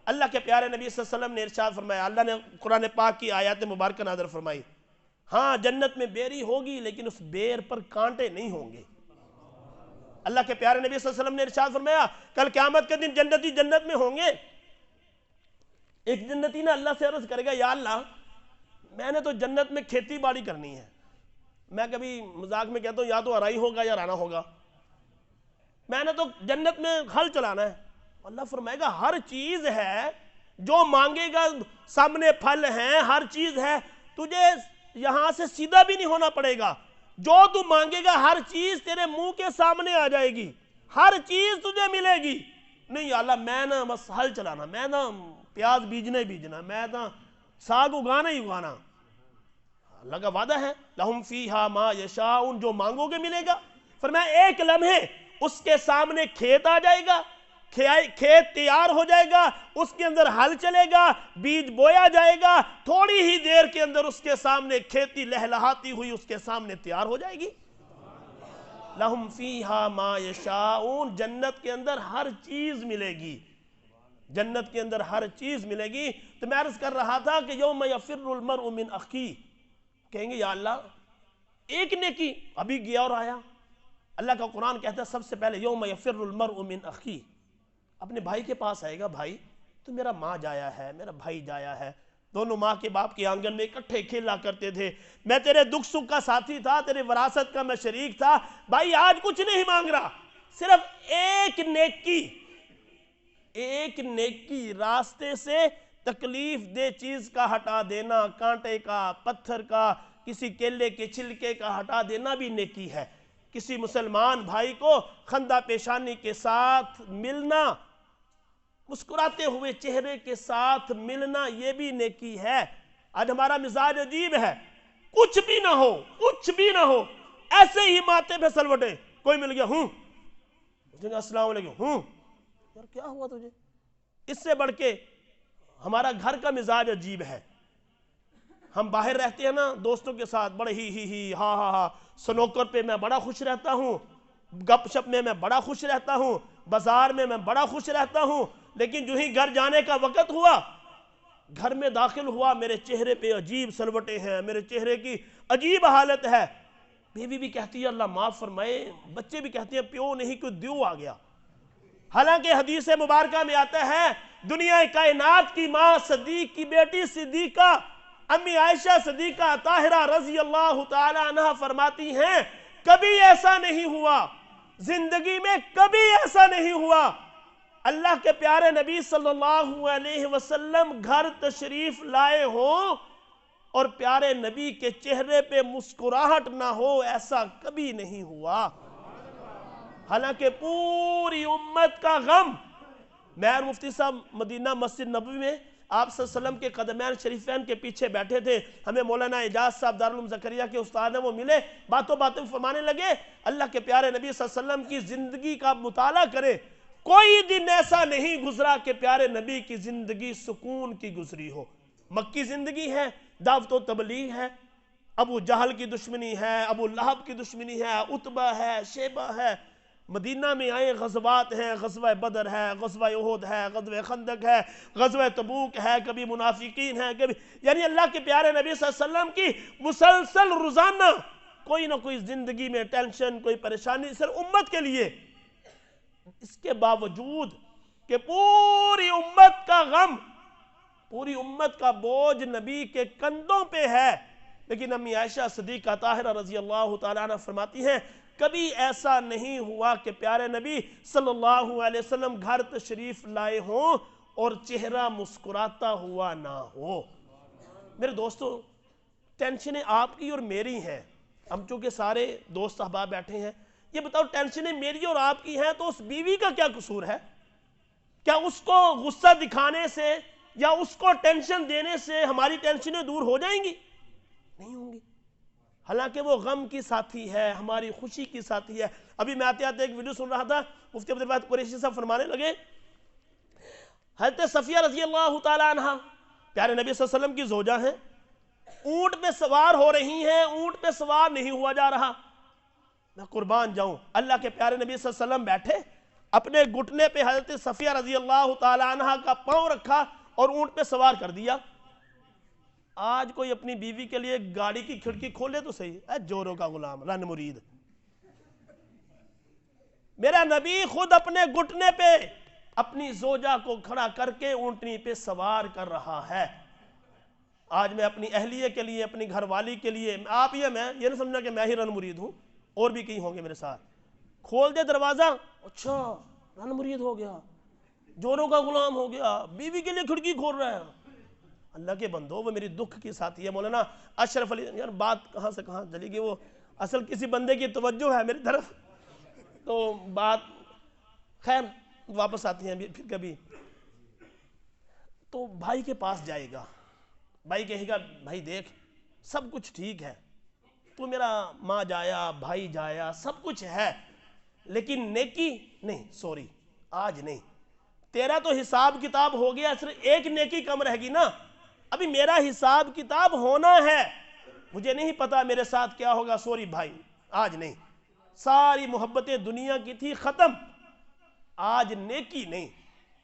اللہ کے پیارے نبی صلی اللہ علیہ وسلم نے ارشاد فرمایا، اللہ نے قرآن پاک کی آیات مبارکہ نازل فرمائی، ہاں جنت میں بیری ہوگی لیکن اس بیر پر کانٹے نہیں ہوں گے. اللہ کے پیارے نبی صلی اللہ علیہ وسلم نے ارشاد فرمایا کل قیامت کے دن جنتی جنت میں ہوں گے. ایک جنتی نے اللہ سے عرض کرے گا یا اللہ میں نے تو جنت میں کھیتی باڑی کرنی ہے. میں کبھی مذاق میں کہتا ہوں یا تو ارائی ہوگا یا رانا ہوگا. میں نے تو جنت میں ہل چلانا ہے. اللہ فرمائے گا ہر چیز ہے جو مانگے گا، سامنے پھل ہیں، ہر چیز ہے، تجھے یہاں سے سیدھا بھی نہیں ہونا پڑے گا. جو تو مانگے گا ہر چیز تیرے منہ کے سامنے آ جائے گی، ہر چیز تجھے ملے گی. نہیں یا اللہ میں نا بس ہل چلانا، میں نا پیاز بیجنا، میں نا ساگ اگانا ہی اگانا. اللہ کا وعدہ ہے لہم فیہا ما یشاؤن، جو مانگو گے ملے گا. فرمایا ایک لمحے اس کے سامنے کھیت آ جائے گا، کھیت تیار ہو جائے گا، اس کے اندر ہل چلے گا، بیج بویا جائے گا، تھوڑی ہی دیر کے اندر اس کے سامنے کھیتی لہلہاتی ہوئی اس کے سامنے تیار ہو جائے گی. لہم فیہا ما یشاؤن، جنت کے اندر ہر چیز ملے گی، جنت کے اندر ہر چیز ملے گی. تو میں عرض کر رہا تھا کہ یوم یفر المرء من اخیہ، کہیں گے یا اللہ ایک نیکی ابھی گیا اور آیا. اللہ کا قرآن کہتا ہے سب سے پہلے یوم یفر المرء من اخیہ، اپنے بھائی کے پاس آئے گا، بھائی تو میرا ماں جایا ہے، میرا بھائی جایا ہے، دونوں ماں کے باپ کے آنگن میں اکٹھے کھیلا کرتے تھے، میں تیرے دکھ سکھ کا ساتھی تھا، تیرے وراثت کا میں شریک تھا. بھائی آج کچھ نہیں مانگ رہا، صرف ایک نیکی راستے سے تکلیف دہ چیز کا ہٹا دینا، کانٹے کا، پتھر کا، کسی کیلے کے چھلکے کا ہٹا دینا بھی نیکی ہے. کسی مسلمان بھائی کو خندہ پیشانی کے ساتھ ملنا، مسکراتے ہوئے چہرے کے ساتھ ملنا، یہ بھی نیکی ہے. آج ہمارا مزاج عجیب ہے، کچھ بھی نہ ہو ایسے ہی ماتھے پہ سلوٹے، کوئی مل گیا السلام علیکم، یار کیا ہوا تجھے؟ اس سے بڑھ کے ہمارا گھر کا مزاج عجیب ہے. ہم باہر رہتے ہیں نا دوستوں کے ساتھ بڑے ہی ہاں سنوکر پہ میں بڑا خوش رہتا ہوں، گپ شپ میں بڑا خوش رہتا ہوں، بازار میں بڑا خوش رہتا ہوں، لیکن جو ہی گھر جانے کا وقت ہوا، گھر میں داخل ہوا، میرے چہرے پہ عجیب سلوٹے ہیں، میرے چہرے کی عجیب حالت ہے. بیوی بھی کہتی ہے اللہ معاف فرمائے، بچے بھی کہتے ہیں پیو نہیں کوئی دیو آ گیا. حالانکہ حدیث مبارکہ میں آتا ہے دنیا کائنات کی ماں صدیق کی بیٹی صدیقہ امی عائشہ صدیقہ طاہرہ رضی اللہ تعالی عنہ فرماتی ہیں کبھی ایسا نہیں ہوا، زندگی میں کبھی ایسا نہیں ہوا اللہ کے پیارے نبی صلی اللہ علیہ وسلم گھر تشریف لائے ہوں اور پیارے نبی کے چہرے پہ مسکراہٹ نہ ہو، ایسا کبھی نہیں ہوا. حالانکہ پوری امت کا غم. مہر مفتی صاحب مدینہ مسجد نبوی میں آپ صلی اللہ علیہ وسلم کے قدمین شریفین کے پیچھے بیٹھے تھے، ہمیں مولانا اعجاز صاحب دارالعلوم زکریا کے استاد ہیں، وہ ملے، باتوں فرمانے لگے اللہ کے پیارے نبی صلی اللہ علیہ وسلم کی زندگی کا مطالعہ کرے، کوئی دن ایسا نہیں گزرا کہ پیارے نبی کی زندگی سکون کی گزری ہو. مکی زندگی ہے، دعوت و تبلیغ ہے، ابو جہل کی دشمنی ہے، ابو لہب کی دشمنی ہے، عتبہ ہے، شیبہ ہے. مدینہ میں آئے غزوات ہیں، غزوہ بدر ہے، غزوہ احد ہے، غزوہ خندق ہے، غزوہ تبوک ہے، کبھی منافقین ہے، کبھی یعنی اللہ کے پیارے نبی صلی اللہ علیہ وسلم کی مسلسل روزانہ کوئی نہ کوئی زندگی میں ٹینشن، کوئی پریشانی صرف امت کے لیے. اس کے باوجود کہ پوری امت کا غم پوری امت کا بوجھ نبی کے کندھوں پہ ہے، لیکن امی عائشہ صدیقہ طاہرہ رضی اللہ تعالیٰ عنہ فرماتی ہیں کبھی ایسا نہیں ہوا کہ پیارے نبی صلی اللہ علیہ وسلم گھر تشریف لائے ہوں اور چہرہ مسکراتا ہوا نہ ہو۔ میرے دوستو، ٹینشنیں آپ کی اور میری ہیں، ہم چونکہ سارے دوست احباب بیٹھے ہیں، یہ بتاؤ ٹینشنیں میری اور آپ کی ہیں تو اس بیوی کا کیا قصور ہے؟ کیا اس کو غصہ دکھانے سے یا اس کو ٹینشن دینے سے ہماری ٹینشنیں دور ہو جائیں گی؟ نہیں ہوں گی۔ حالانکہ وہ غم کی ساتھی ہے، ہماری خوشی کی ساتھی ہے۔ ابھی میں آتے آتے ایک ویڈیو سن رہا تھا، مفتی عبدالواحد قریشی صاحب فرمانے لگے حضرت صفیہ رضی اللہ تعالیٰ عنہ پیارے نبی صلی اللہ علیہ وسلم کی زوجہ ہیں، اونٹ پہ سوار ہو رہی ہیں، اونٹ پہ سوار نہیں ہوا جا رہا۔ میں قربان جاؤں، اللہ کے پیارے نبی صلی اللہ علیہ وسلم بیٹھے، اپنے گھٹنے پہ حضرت صفیہ رضی اللہ تعالیٰ عنہ کا پاؤں رکھا اور اونٹ پہ سوار کر دیا۔ آج کوئی اپنی بیوی کے لیے گاڑی کی کھڑکی کھولے تو صحیح، اے جوروں کا غلام رن مرید۔ میرا نبی خود اپنے گھٹنے پہ اپنی زوجہ کو کھڑا کر کے اونٹنی پہ سوار کر رہا ہے۔ آج میں اپنی اہلیہ کے لیے، اپنی گھر والی کے لیے، آپ یہ نہ سمجھنا کہ میں ہی رن مرید ہوں، اور بھی کئی ہوں گے میرے ساتھ، کھول دے دروازہ، اچھا رن مرید ہو گیا، جوروں کا غلام ہو گیا، بیوی کے لیے کھڑکی کھول رہا ہے۔ اللہ کے بندو، وہ میری دکھ کی ساتھی ہے۔ مولانا اشرف علی، یار بات کہاں سے کہاں چلی گئی، وہ اصل کسی بندے کی توجہ ہے میری طرف تو بات خیر واپس آتی ہیں پھر کبھی۔ تو بھائی کے پاس جائے گا، بھائی کہے گا بھائی دیکھ سب کچھ ٹھیک ہے، تو میرا ماں جایا، بھائی جایا، سب کچھ ہے، لیکن نیکی نہیں، سوری آج نہیں، تیرا تو حساب کتاب ہو گیا، صرف ایک نیکی کم رہ گی نا، ابھی میرا حساب کتاب ہونا ہے، مجھے نہیں پتا میرے ساتھ کیا ہوگا، سوری بھائی آج نہیں۔ ساری محبتیں دنیا کی تھی ختم، آج نیکی نہیں۔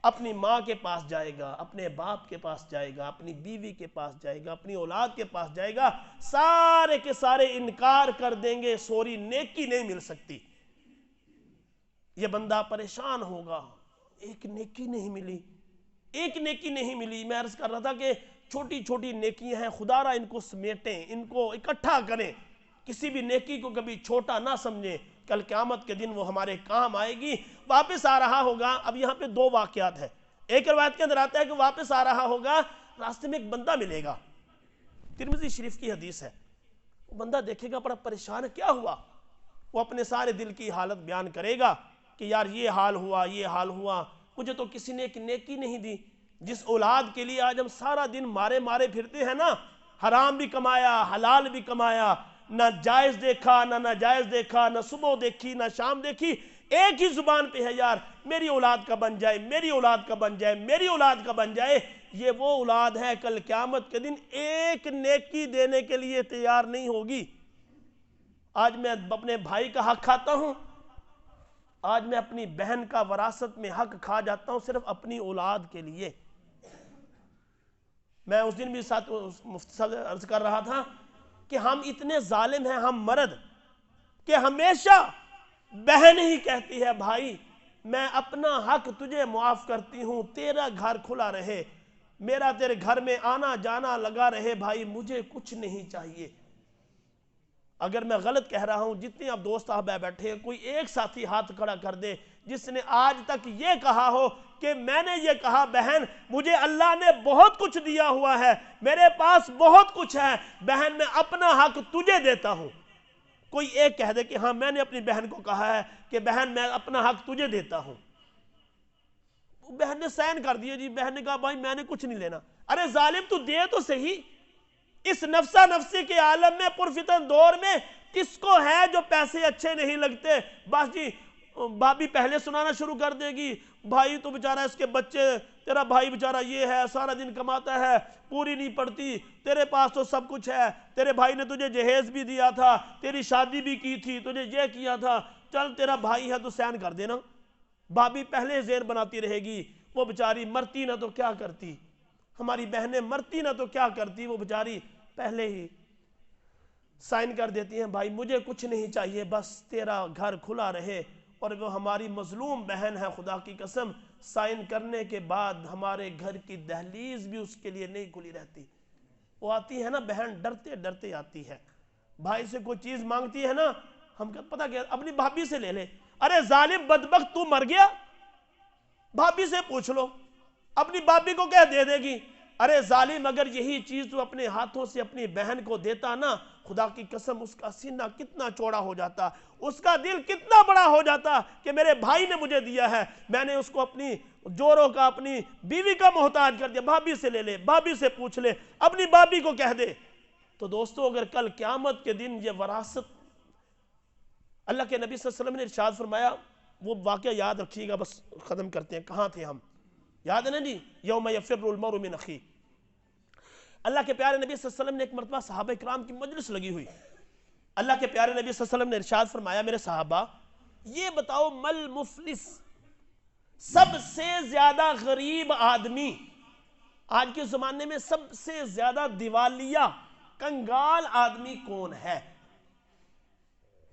اپنی ماں کے پاس جائے گا، اپنے باپ کے پاس جائے گا، اپنی بیوی کے پاس جائے گا، اپنی اولاد کے پاس جائے گا، سارے کے سارے انکار کر دیں گے، سوری نیکی نہیں مل سکتی۔ یہ بندہ پریشان ہوگا، ایک نیکی نہیں ملی، ایک نیکی نہیں ملی۔ میں عرض کر رہا تھا کہ چھوٹی چھوٹی نیکیاں ہیں، خدا را ان کو سمیٹیں، ان کو اکٹھا کریں، کسی بھی نیکی کو کبھی چھوٹا نہ سمجھیں، کل قیامت کے دن وہ ہمارے کام آئے گی۔ واپس آ رہا ہوگا، اب یہاں پہ دو واقعات ہیں، ایک روایت کے اندر آتا ہے کہ واپس آ رہا ہوگا، راستے میں ایک بندہ ملے گا، ترمذی شریف کی حدیث ہے، وہ بندہ دیکھے گا بڑا پریشان ہے، کیا ہوا؟ وہ اپنے سارے دل کی حالت بیان کرے گا کہ یار یہ حال ہوا، یہ حال ہوا، مجھے تو کسی نے ایک نیکی نہیں دی، جس اولاد کے لیے آج ہم سارا دن مارے مارے پھرتے ہیں نا، حرام بھی کمایا، حلال بھی کمایا، نہ جائز دیکھا نہ ناجائز دیکھا، نہ صبح دیکھی نہ شام دیکھی، ایک ہی زبان پہ ہے یار میری اولاد کا بن جائے، میری اولاد کا بن جائے، میری اولاد کا بن جائے۔ یہ وہ اولاد ہے کل قیامت کے دن ایک نیکی دینے کے لیے تیار نہیں ہوگی۔ آج میں اپنے بھائی کا حق کھاتا ہوں، آج میں اپنی بہن کا وراثت میں حق کھا جاتا ہوں صرف اپنی اولاد کے لیے۔ میں اس دن بھی ساتھ مفتی صاحب عرض کر رہا تھا کہ ہم اتنے ظالم ہیں، ہم مرد، کہ ہمیشہ بہن ہی کہتی ہے بھائی میں اپنا حق تجھے معاف کرتی ہوں، تیرا گھر کھلا رہے، میرا تیرے گھر میں آنا جانا لگا رہے، بھائی مجھے کچھ نہیں چاہیے۔ اگر میں غلط کہہ رہا ہوں، جتنے اب دوست احباب بیٹھے ہیں، کوئی ایک ساتھی ہاتھ کھڑا کر دے جس نے آج تک یہ کہا ہو کہ میں نے یہ کہا بہن مجھے اللہ نے بہت کچھ دیا ہوا ہے، میرے پاس بہت کچھ ہے، بہن میں اپنا حق تجھے دیتا ہوں۔ کوئی ایک کہہ دے کہ ہاں میں نے اپنی بہن کو کہا ہے کہ بہن میں اپنا حق تجھے دیتا ہوں، بہن نے سائن کر دیا، جی بہن نے کہا بھائی میں نے کچھ نہیں لینا۔ ارے ظالم تو دے تو صحیح، اس نفسہ نفسی کے عالم میں پرفتن دور میں کس کو ہے جو پیسے اچھے نہیں لگتے، بس جی بابی پہلے سنانا شروع کر دے گی، بھائی تو بیچارہ اس کے بچے، تیرا بھائی بیچارہ یہ ہے، سارا دن کماتا ہے، پوری نہیں پڑتی، تیرے پاس تو سب کچھ ہے، تیرے بھائی نے تجھے جہیز بھی دیا تھا، تیری شادی بھی کی تھی، تجھے یہ کیا تھا، چل تیرا بھائی ہے تو سین کر دینا۔ بابی پہلے زیر بناتی رہے گی، وہ بیچاری مرتی نہ تو کیا کرتی، ہماری بہنیں مرتی نہ تو کیا کرتی، وہ بیچاری پہلے ہی سائن کر دیتی ہیں بھائی مجھے کچھ نہیں چاہیے، بس تیرا گھر کھلا رہے۔ اور وہ ہماری مظلوم بہن ہے، خدا کی قسم سائن کرنے کے بعد ہمارے گھر کی دہلیز بھی اس کے لیے نہیں کھلی رہتی. وہ آتی ہے نا بہن، ڈرتے ڈرتے آتی ہے، بھائی سے کوئی چیز مانگتی ہے نا، ہم کہتے پتہ کیا اپنی بھابھی سے لے لے. ارے ظالم بدبخت تو مر گیا، بھابھی سے پوچھ لو، اپنی بھابھی کو کہہ دے دے گی. ارے ظالم اگر یہی چیز تو اپنے ہاتھوں سے اپنی بہن کو دیتا نا، خدا کی قسم اس کا سینہ کتنا چوڑا ہو جاتا، اس کا دل کتنا بڑا ہو جاتا کہ میرے بھائی نے مجھے دیا ہے، میں نے اس کو اپنی جوڑوں کا، اپنی بیوی کا محتاج کر دیا. بھابھی سے لے لے، بھابھی سے پوچھ لے، اپنی بھابھی کو کہہ دے. تو دوستو اگر کل قیامت کے دن یہ وراثت، اللہ کے نبی صلی اللہ علیہ وسلم نے ارشاد فرمایا، وہ واقعہ یاد رکھیے گا، بس ختم کرتے ہیں. کہاں تھے ہم؟ یاد ہے نا جی، یوم یفر المرء من اخیہ. اللہ کے پیارے نبی صلی اللہ علیہ وسلم نے ایک مرتبہ صحابہ کرام کی مجلس لگی ہوئی، اللہ کے پیارے نبی صلی اللہ علیہ وسلم نے ارشاد فرمایا، میرے صحابہ یہ بتاؤ مل مفلس، سب سے زیادہ غریب آدمی، آج کے زمانے میں سب سے زیادہ دیوالیہ کنگال آدمی کون ہے؟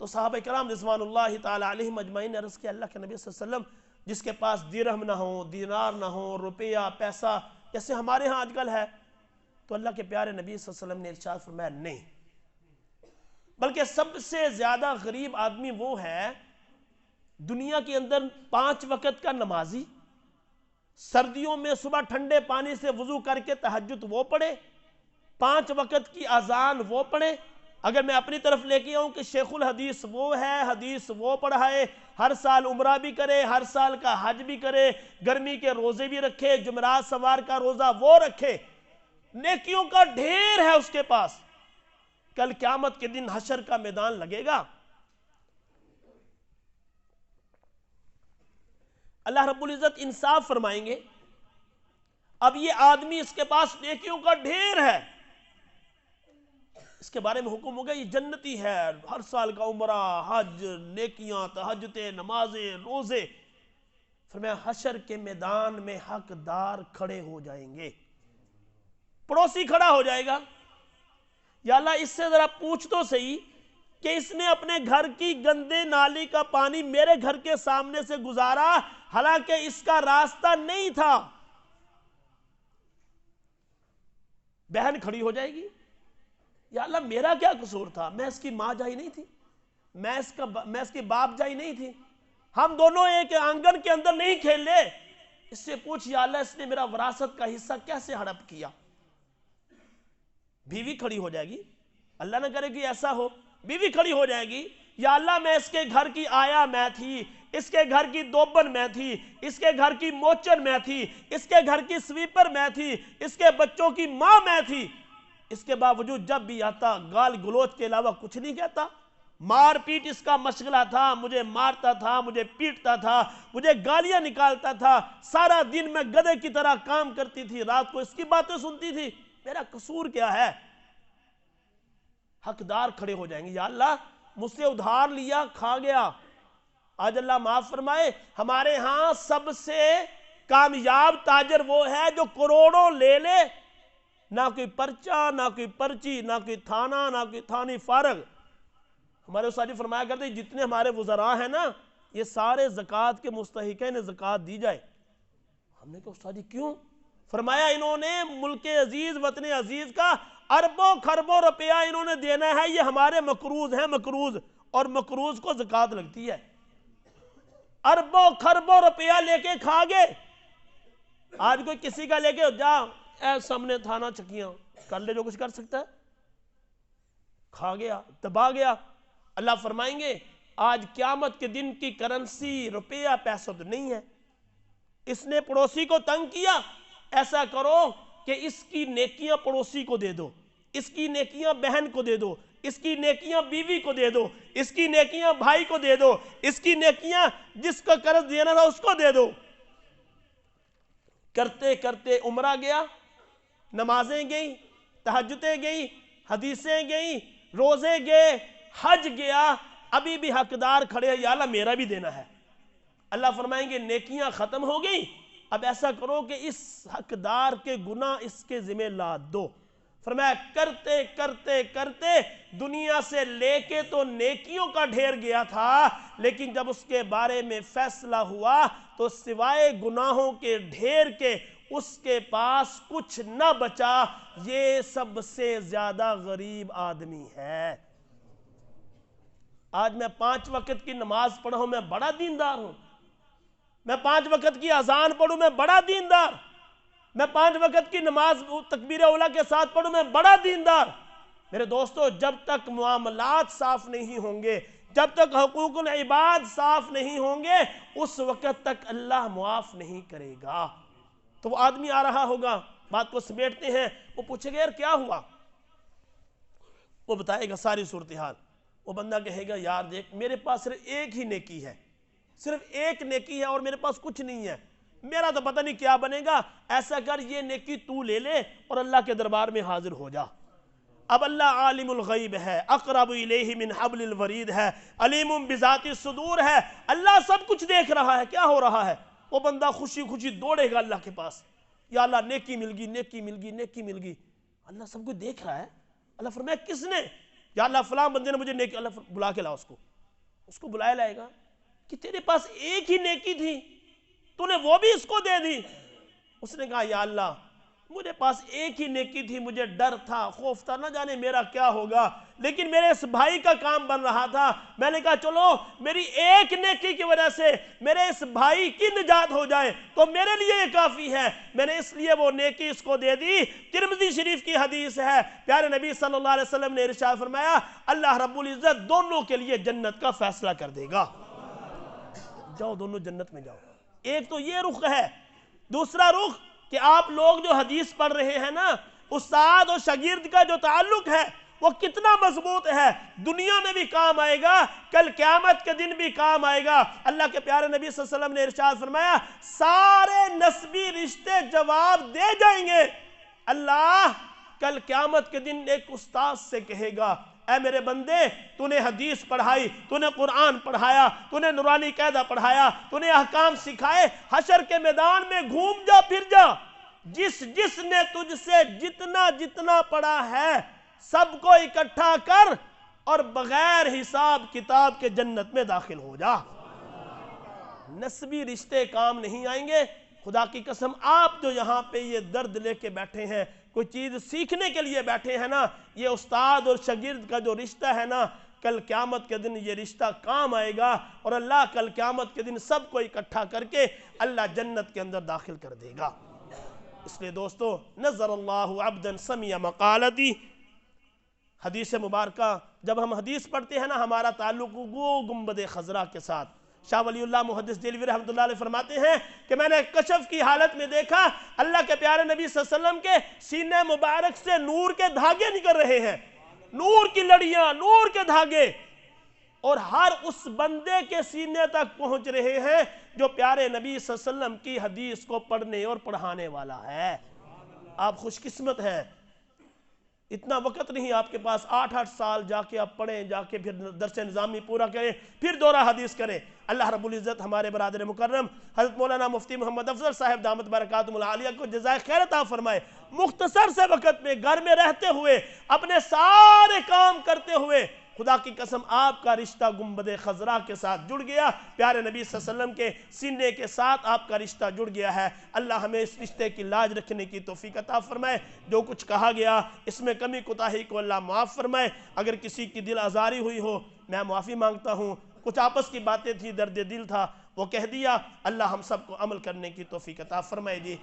تو صحابہ کرام رضوان اللہ تعالی علیہم اجمعین نے عرض کیا، اللہ کے نبی صلی اللہ علیہ وسلم جس کے پاس درہم نہ ہو، دینار نہ ہو، روپیہ پیسہ جیسے ہمارے ہاں آج کل ہے. تو اللہ کے پیارے نبی صلی اللہ علیہ وسلم نے ارشاد فرمایا نہیں، بلکہ سب سے زیادہ غریب آدمی وہ ہے دنیا کے اندر 5 وقت کا نمازی، سردیوں میں صبح ٹھنڈے پانی سے وضو کر کے تہجد وہ پڑھے، 5 وقت کی اذان وہ پڑھے. اگر میں اپنی طرف لے کے آؤں کہ شیخ الحدیث وہ ہے، حدیث وہ پڑھائے، ہر سال عمرہ بھی کرے، ہر سال کا حج بھی کرے، گرمی کے روزے بھی رکھے، جمعرات سوار کا روزہ وہ رکھے، نیکیوں کا ڈھیر ہے اس کے پاس. کل قیامت کے دن حشر کا میدان لگے گا، اللہ رب العزت انصاف فرمائیں گے. اب یہ آدمی اس کے پاس نیکیوں کا ڈھیر ہے، اس کے بارے میں حکم ہوگا یہ جنتی ہے، ہر سال کا عمرہ، حج، نیکیاں، تہجدیں، نمازیں، روزے. فرمایا حشر کے میدان میں حقدار کھڑے ہو جائیں گے، پڑوسی کھڑا ہو جائے گا، یا اللہ اس سے ذرا پوچھ تو صحیح کہ اس نے اپنے گھر کی گندے نالی کا پانی میرے گھر کے سامنے سے گزارا، حالانکہ اس کا راستہ نہیں تھا. بہن کھڑی ہو جائے گی، یا اللہ میرا کیا قصور تھا، میں اس کی ماں جائی نہیں تھی، میں اس کی باپ جائی نہیں تھی، ہم دونوں ایک آنگن کے اندر نہیں کھیل لے. اس سے پوچھ یا اللہ اس نے میرا وراثت کا حصہ کیسے ہڑپ کیا. بیوی کھڑی ہو جائے گی، اللہ نہ کرے کہ ایسا ہو، بیوی کھڑی ہو جائے گی، یا اللہ میں اس کے گھر کی آیا میں تھی، اس کے گھر کی دوبن میں تھی، اس کے گھر کی موچن میں تھی، اس کے گھر کی سویپر میں تھی، اس کے بچوں کی ماں میں تھی. اس کے باوجود جب بھی آتا گال گلوچ کے علاوہ کچھ نہیں کہتا، مار پیٹ اس کا مشغلہ تھا، مجھے مارتا تھا، مجھے پیٹتا تھا، مجھے گالیاں نکالتا تھا، سارا دن میں گدھے کی طرح کام کرتی تھی، رات کو اس کی باتیں سنتی تھی، میرا قصور کیا ہے؟ حقدار کھڑے ہو جائیں گے، یا اللہ مجھ سے ادھار لیا، کھا گیا. آج اللہ معاف فرمائے، ہمارے ہاں سب سے کامیاب تاجر وہ ہے جو کروڑوں لے لے، نہ کوئی پرچہ، نہ کوئی پرچی، نہ کوئی تھانہ، نہ کوئی تھانی فارغ. ہمارے استاد جی فرمایا کرتے جتنے ہمارے وزراء ہیں نا یہ سارے زکوٰۃ کے مستحقین زکوٰۃ دی جائے. ہم نے کہا استاد جی کیوں؟ فرمایا انہوں نے ملک عزیز، وطن عزیز کا اربوں خربوں روپیہ انہوں نے دینا ہے، یہ ہمارے مقروض ہیں، مقروض، اور مقروض کو زکوٰۃ لگتی ہے. اربوں خربوں روپیہ لے کے کھا گئے. آج کوئی کسی کا لے کے جا اے سامنے تھانہ چکیاں کر لے جو کچھ کر سکتا ہے، کھا گیا، دبا گیا. اللہ فرمائیں گے آج قیامت کے دن کی کرنسی روپیہ پیسہ تو نہیں ہے. اس نے پڑوسی کو تنگ کیا، ایسا کرو کہ اس کی نیکیاں پڑوسی کو دے دو، اس کی نیکیاں بہن کو دے دو، اس کی نیکیاں بیوی کو دے دو، اس کی نیکیاں بھائی کو دے دو، اس کی نیکیاں جس کو قرض دینا تھا اس کو دے دو. کرتے کرتے عمرہ گیا، نمازیں گئیں، تہجدیں گئیں، حدیثیں گئیں، روزے گئے، حج گیا، ابھی بھی حقدار کھڑے ہیں، یا اللہ میرا بھی دینا ہے. اللہ فرمائیں گے نیکیاں ختم ہو گئیں، اب ایسا کرو کہ اس حقدار کے گناہ اس کے ذمہ لاد دو. فرمایا کرتے کرتے کرتے دنیا سے لے کے تو نیکیوں کا ڈھیر گیا تھا، لیکن جب اس کے بارے میں فیصلہ ہوا تو سوائے گناہوں کے ڈھیر کے اس کے پاس کچھ نہ بچا۔ یہ سب سے زیادہ غریب آدمی ہے۔ آج میں 5 وقت کی نماز پڑھوں میں بڑا دیندار ہوں، میں 5 وقت کی اذان پڑھوں میں بڑا دیندار، میں 5 وقت کی نماز تکبیر اولیٰ کے ساتھ پڑھوں میں بڑا دیندار۔ میرے دوستو، جب تک معاملات صاف نہیں ہوں گے، جب تک حقوق العباد صاف نہیں ہوں گے، اس وقت تک اللہ معاف نہیں کرے گا۔ تو وہ آدمی آ رہا ہوگا، بات کو سمیٹتے ہیں، وہ پوچھے گا یار کیا ہوا؟ وہ بتائے گا ساری صورتحال۔ وہ بندہ کہے گا یار دیکھ، میرے پاس صرف ایک ہی نیکی ہے، صرف ایک نیکی ہے اور میرے پاس کچھ نہیں ہے، میرا تو پتہ نہیں کیا بنے گا۔ ایسا کر، یہ نیکی تو لے لے اور اللہ کے دربار میں حاضر ہو جا۔ اب اللہ عالم الغیب ہے، اقرب الیہ من حبل الورید ہے، علیم بذات الصدور ہے، اللہ سب کچھ دیکھ رہا ہے کیا ہو رہا ہے۔ وہ بندہ خوشی خوشی دوڑے گا اللہ کے پاس، یا اللہ نیکی مل گئی، نیکی مل گئی، نیکی مل گئی۔ اللہ سب کچھ دیکھ رہا ہے۔ اللہ فرمایا کس نے؟ یا اللہ فلاں بندے نے مجھے نیکی۔ اللہ بلا کے لا اس کو بلایا لائے گا کہ تیرے پاس ایک ہی نیکی تھی، تو نے وہ بھی اس کو دے دی۔ اس نے کہا یا اللہ مجھے پاس ایک ہی نیکی تھی، مجھے ڈر تھا، خوف تھا، نہ جانے میرا کیا ہوگا، لیکن میرے اس بھائی کا کام بن رہا تھا، میں نے کہا چلو میری ایک نیکی کی وجہ سے میرے اس بھائی کی نجات ہو جائے تو میرے لیے یہ کافی ہے، میں نے اس لیے وہ نیکی اس کو دے دی۔ ترمذی شریف کی حدیث ہے، پیارے نبی صلی اللہ علیہ وسلم نے ارشاد فرمایا اللہ رب العزت دونوں کے لیے جنت کا فیصلہ کر دے گا۔ جاؤ دونوں جنت میں جاؤ۔ ایک تو یہ رخ ہے، دوسرا رخ کہ آپ لوگ جو حدیث پڑھ رہے ہیں نا، استاد اور شاگرد کا جو تعلق ہے وہ کتنا مضبوط ہے، دنیا میں بھی کام آئے گا، کل قیامت کے دن بھی کام آئے گا۔ اللہ کے پیارے نبی صلی اللہ علیہ وسلم نے ارشاد فرمایا سارے نسبی رشتے جواب دے جائیں گے۔ اللہ کل قیامت کے دن ایک استاد سے کہے گا اے میرے بندے، تو نے حدیث پڑھائی، تو نے قرآن پڑھایا، تو نے نورانی قاعدہ پڑھایا، تو نے احکام سکھائے، حشر کے میدان میں گھوم جا پھر جا، جس نے تجھ سے جتنا جتنا پڑھا ہے سب کو اکٹھا کر اور بغیر حساب کتاب کے جنت میں داخل ہو جا۔ نسبی رشتے کام نہیں آئیں گے۔ خدا کی قسم آپ جو یہاں پہ یہ درد لے کے بیٹھے ہیں، کوئی چیز سیکھنے کے لیے بیٹھے ہیں نا، یہ استاد اور شاگرد کا جو رشتہ ہے نا، کل قیامت کے دن یہ رشتہ کام آئے گا اور اللہ کل قیامت کے دن سب کو اکٹھا کر کے اللہ جنت کے اندر داخل کر دے گا۔ اس لیے دوستو، نظر اللہ عبدا سمع مقالتی، حدیث مبارکہ جب ہم حدیث پڑھتے ہیں نا، ہمارا تعلق وہ گنبد خضرا کے ساتھ۔ شاہ ولی اللہ محدث دہلوی رحمۃ اللہ علیہ فرماتے ہیں کہ میں نے کشف کی حالت میں دیکھا اللہ کے پیارے نبی صلی اللہ علیہ وسلم کے سینے مبارک سے نور کے دھاگے نکل رہے ہیں، نور کی لڑیاں، نور کے دھاگے، اور ہر اس بندے کے سینے تک پہنچ رہے ہیں جو پیارے نبی صلی اللہ علیہ وسلم کی حدیث کو پڑھنے اور پڑھانے والا ہے۔ آپ خوش قسمت ہیں، اتنا وقت نہیں آپ کے پاس، 8 سال جا کے آپ پڑھیں، جا کے پھر درس نظامی پورا کریں، پھر دورہ حدیث کریں۔ اللہ رب العزت ہمارے برادر مکرم حضرت مولانا مفتی محمد افضل صاحب دامت برکاتہم العالیہ کو جزائے خیر عطا فرمائے۔ مختصر سے وقت میں گھر میں رہتے ہوئے، اپنے سارے کام کرتے ہوئے، خدا کی قسم آپ کا رشتہ گنبد خضرا کے ساتھ جڑ گیا، پیارے نبی صلی اللہ علیہ وسلم کے سینے کے ساتھ آپ کا رشتہ جڑ گیا ہے۔ اللہ ہمیں اس رشتے کی لاج رکھنے کی توفیق عطا فرمائے۔ جو کچھ کہا گیا اس میں کمی کوتاہی کو اللہ معاف فرمائے، اگر کسی کی دل آزاری ہوئی ہو میں معافی مانگتا ہوں، کچھ آپس کی باتیں تھی، درد دل تھا وہ کہہ دیا، اللہ ہم سب کو عمل کرنے کی توفیق عطا فرمائے جی۔